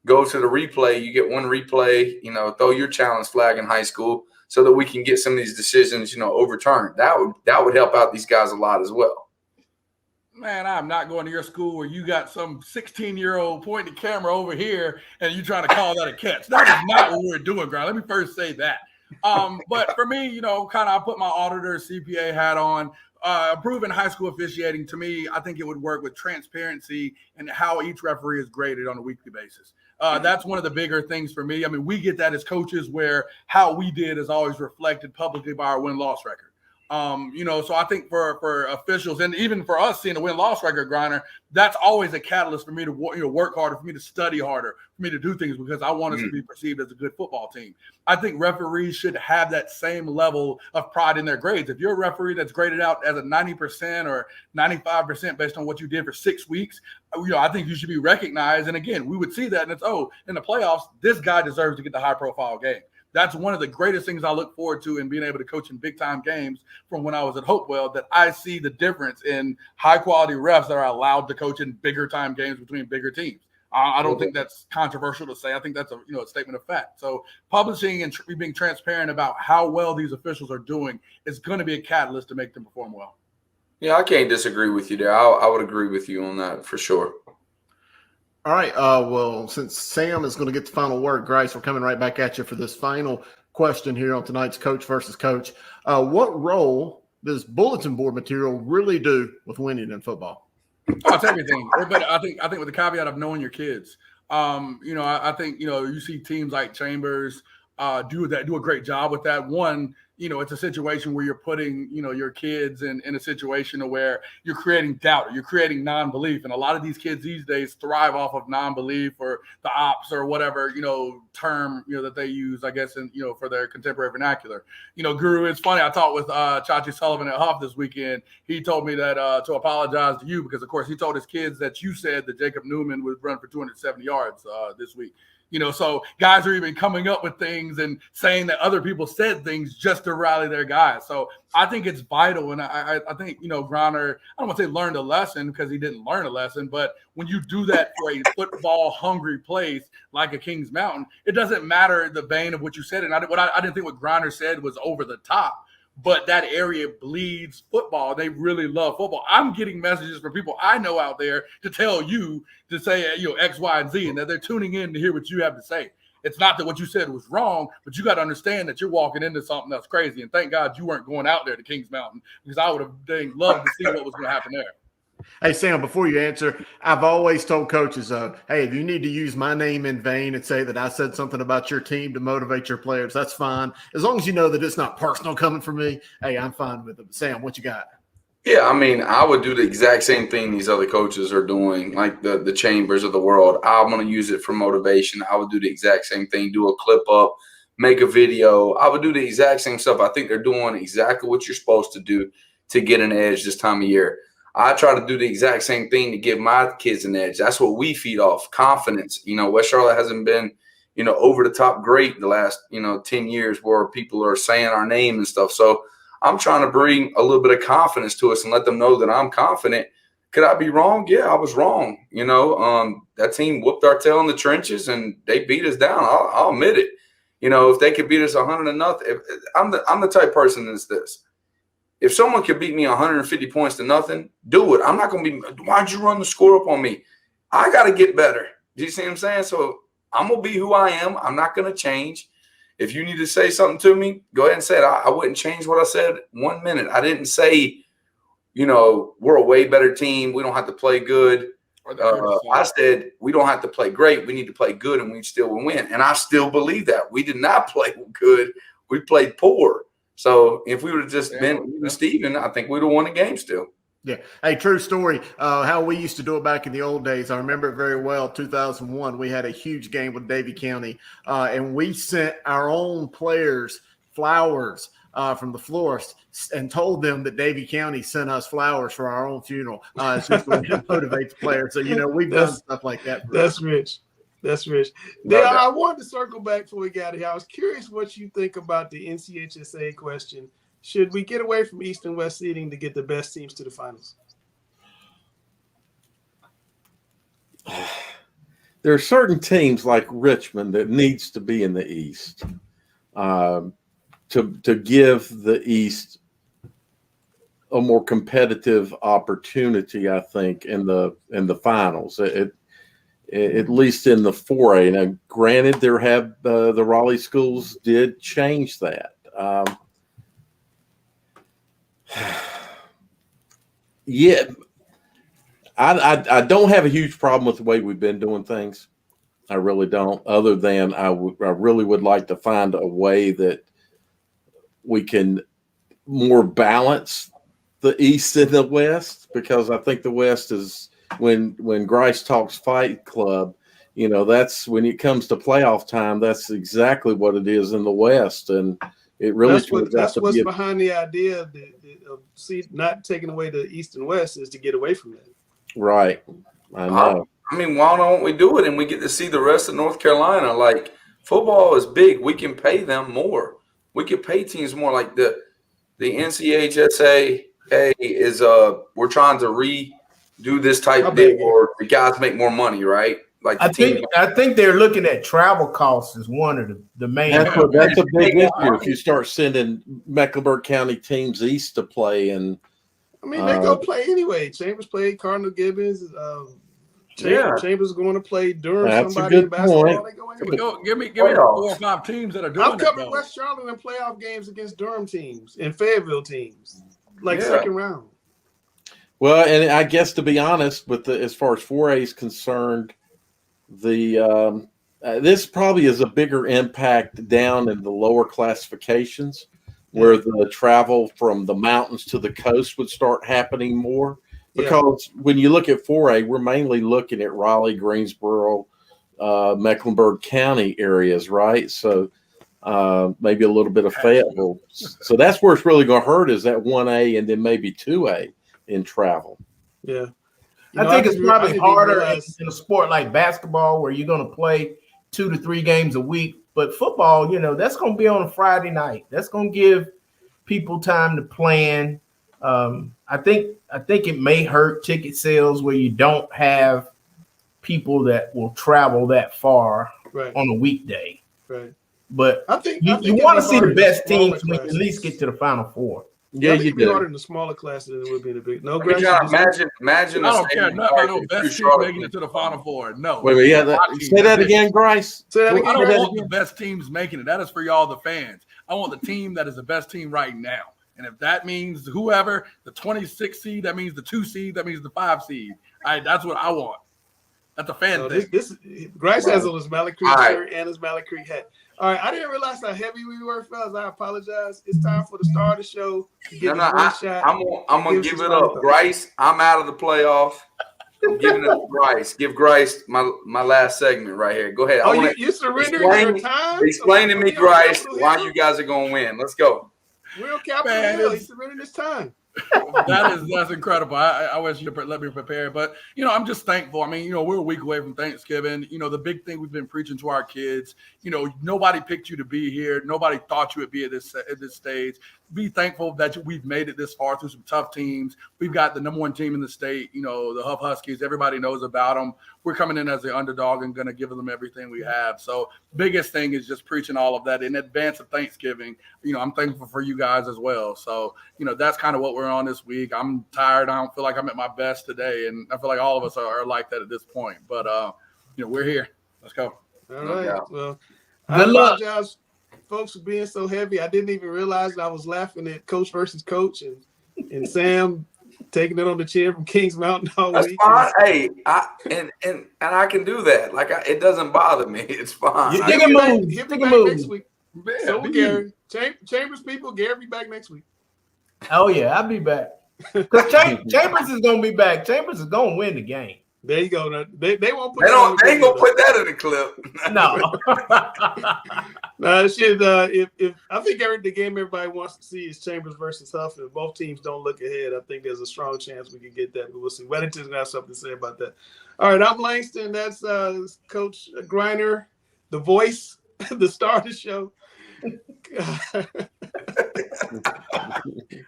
go to the replay. You get one replay, throw your challenge flag in high school so that we can get some of these decisions, overturned. That would help out these guys a lot as well. Man, I'm not going to your school where you got some 16-year-old pointing the camera over here and you trying to call that a catch. That is not what we're doing, Grant. Let me first say that. But for me, kind of I put my auditor CPA hat on. Improving high school officiating, to me, I think it would work with transparency and how each referee is graded on a weekly basis. That's one of the bigger things for me. I mean, we get that as coaches where how we did is always reflected publicly by our win-loss record. So I think for officials and even for us seeing a win-loss record, Griner, that's always a catalyst for me to work harder, for me to study harder, for me to do things because I want us to be perceived as a good football team. I think referees should have that same level of pride in their grades. If you're a referee that's graded out as a 90% or 95% based on what you did for 6 weeks, I think you should be recognized. And again, we would see that and it's, in the playoffs, this guy deserves to get the high-profile game. That's one of the greatest things I look forward to in being able to coach in big-time games from when I was at Hopewell, that I see the difference in high-quality refs that are allowed to coach in bigger-time games between bigger teams. I don't think that's controversial to say. I think that's a statement of fact. So publishing and being transparent about how well these officials are doing is going to be a catalyst to make them perform well. Yeah, I can't disagree with you there. I would agree with you on that for sure. All right. Well, since Sam is going to get the final word, Grace, we're coming right back at you for this final question here on tonight's Coach versus Coach. What role does bulletin board material really do with winning in football? Oh, it's everything. But I think with the caveat of knowing your kids. I think you see teams like Chambers do a great job with that. One, it's a situation where you're putting, your kids in a situation where you're creating doubt, or you're creating non-belief. And a lot of these kids these days thrive off of non-belief or the ops or whatever, term, that they use, I guess, for their contemporary vernacular. Guru, it's funny. I talked with Chachi Sullivan at Huff this weekend. He told me that to apologize to you because, of course, he told his kids that you said that Jacob Newman would run for 270 yards this week. So guys are even coming up with things and saying that other people said things just to rally their guys. So I think it's vital. And I think, Griner, I don't want to say learned a lesson because he didn't learn a lesson, but when you do that for a football hungry place like a Kings Mountain, it doesn't matter the vein of what you said. And I didn't think what Griner said was over the top. But that area bleeds football. They really love football. I'm getting messages from people I know out there to tell you to say, X, Y, and Z, and that they're tuning in to hear what you have to say. It's not that what you said was wrong, but you got to understand that you're walking into something that's crazy. And thank God you weren't going out there to Kings Mountain because I would have loved to see what was going to happen there. Hey, Sam, before you answer, I've always told coaches, hey, if you need to use my name in vain and say that I said something about your team to motivate your players, that's fine. As long as you know that it's not personal coming from me, hey, I'm fine with it. Sam, what you got? Yeah, I mean, I would do the exact same thing these other coaches are doing, like the Chambers of the world. I'm going to use it for motivation. I would do the exact same thing, do a clip up, make a video. I would do the exact same stuff. I think they're doing exactly what you're supposed to do to get an edge this time of year. I try to do the exact same thing to give my kids an edge. That's what we feed off, confidence. West Charlotte hasn't been, over the top great the last, 10 years where people are saying our name and stuff. So I'm trying to bring a little bit of confidence to us and let them know that I'm confident. Could I be wrong? Yeah, I was wrong. That team whooped our tail in the trenches and they beat us down. I'll admit it. If they could beat us 100-0, I'm the type person that's this. If someone could beat me 150 points to nothing, do it. I'm not going to be, why'd you run the score up on me? I got to get better. Do you see what I'm saying? So I'm going to be who I am. I'm not going to change. If you need to say something to me, go ahead and say it. I wouldn't change what I said 1 minute. I didn't say, we're a way better team. We don't have to play good. I said we don't have to play great. We need to play good and we still will win. And I still believe that. We did not play good. We played poor. So if we would have just been Steven, I think we'd have won the game still. Yeah. Hey, true story. How we used to do it back in the old days. I remember it very well. 2001, we had a huge game with Davie County, and we sent our own players flowers from the florist and told them that Davie County sent us flowers for our own funeral. It's just a way to motivate the players. So, we've done stuff like that. That's rich. That's rich. Dale, I wanted to circle back before we got here. I was curious what you think about the NCHSAA question. Should we get away from East and West seeding to get the best teams to the finals? There are certain teams like Richmond that needs to be in the East to give the East a more competitive opportunity, I think, in the finals. at least in the 4A. Now, granted, the Raleigh schools did change that. Yeah, I don't have a huge problem with the way we've been doing things. I really don't. Other than I really would like to find a way that we can more balance the East and the West, because I think the West is when Grice talks Fight Club, that's when it comes to playoff time. That's exactly what it is in the West, and it really that's what's behind the idea of not taking away the East and West is to get away from that. Right. I know. I mean, why don't we do it and we get to see the rest of North Carolina? Like, football is big. We can pay them more. We can pay teams more. Like the NCHSAA is we're trying to redo this type deal where the guys make more money, right? Like I think they're looking at travel costs as one of the main. That's a big issue if you start sending Mecklenburg County teams east to play. And I mean, they go play anyway. Chambers played Cardinal Gibbons. Chambers is going to play Durham. That's somebody a good in basketball. Point. Give me 4 or 5 teams that are doing I've covered West Charlotte in playoff games against Durham teams and Fayetteville teams, second round. Well, and I guess to be honest, as far as 4A is concerned, this probably is a bigger impact down in the lower classifications, where the travel from the mountains to the coast would start happening more. Because when you look at 4A, we're mainly looking at Raleigh, Greensboro, Mecklenburg County areas, right? So maybe a little bit of Fayetteville. So that's where it's really going to hurt, is that 1A and then maybe 2A in travel. Yeah. I think it's probably harder in a sport like basketball, where you're going to play 2 to 3 games a week. But football, that's going to be on a Friday night. That's going to give people time to plan. I think it may hurt ticket sales where you don't have people that will travel that far on a weekday. Right. But I think you want to see the best teams at least get to the Final Four. Yeah, you do. Harder in the smaller classes than it would be in the big. No, imagine. I don't care nothing about no best teams making it to the Final Four. No. Wait, say that again, Grice. I don't want the best teams making it. That is for y'all, the fans. I want the team that is the best team right now. And if that means whoever, the 26 seed, that means the 2 seed, that means the 5 seed. That's what I want. That's a fan thing. Grice has on his Malik Creek shirt and his Malik Creek hat. All right, I didn't realize how heavy we were, fellas. I apologize. It's time for the star of the show. I'm gonna give it up, Grice. I'm out of the playoff. I'm giving it to Grice. Give Grice my last segment right here. Go ahead. You surrendered your time. Explain to me, Grice, why you guys are gonna win. Let's go. We're on Capitol Hill. He surrendered his time. That's incredible. I wish you'd let me prepare, but I'm just thankful. I mean, we're a week away from Thanksgiving. The big thing we've been preaching to our kids. Nobody picked you to be here. Nobody thought you would be at this stage. Be thankful that we've made it this far through some tough teams. We've got the number 1 team in the state. The Huff Huskies. Everybody knows about them. We're coming in as the underdog and going to give them everything we have. So biggest thing is just preaching all of that in advance of Thanksgiving. I'm thankful for you guys as well. So that's kind of what we're on this week. I'm tired. I don't feel like I'm at my best today, and I feel like all of us are like that at this point. But we're here. Let's go. All right. Well, I apologize, folks, for being so heavy. I didn't even realize that I was laughing at Coach versus Coach and Sam taking it on the chin from Kings Mountain all week. That's fine. Hey, I can do that. Like it doesn't bother me. It's fine. Take a move. Next week. So will Gary. Chambers people, Gary be back next week. Oh yeah, I'll be back. Because Chambers is gonna be back. Chambers is gonna win the game. There you go. They won't put. They ain't gonna put that in the clip. No. If I think the game everybody wants to see is Chambers versus Huff, and if both teams don't look ahead, I think there's a strong chance we can get that. But we'll see. Weddington's gonna have something to say about that. All right, I'm Langston. That's Coach Griner, the voice, the star of the show.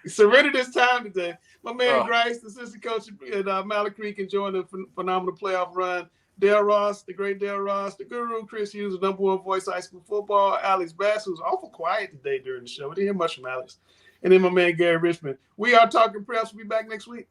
Surrendered his time today. My man Grice, the assistant coach at Malik Creek, enjoying the phenomenal playoff run. Dale Ross, the great Dale Ross, the guru Chris Hughes, the number 1 voice of high school football. Alex Bass, who's awful quiet today during the show. We didn't hear much from Alex. And then my man Gary Richmond. We are talking preps. We'll be back next week.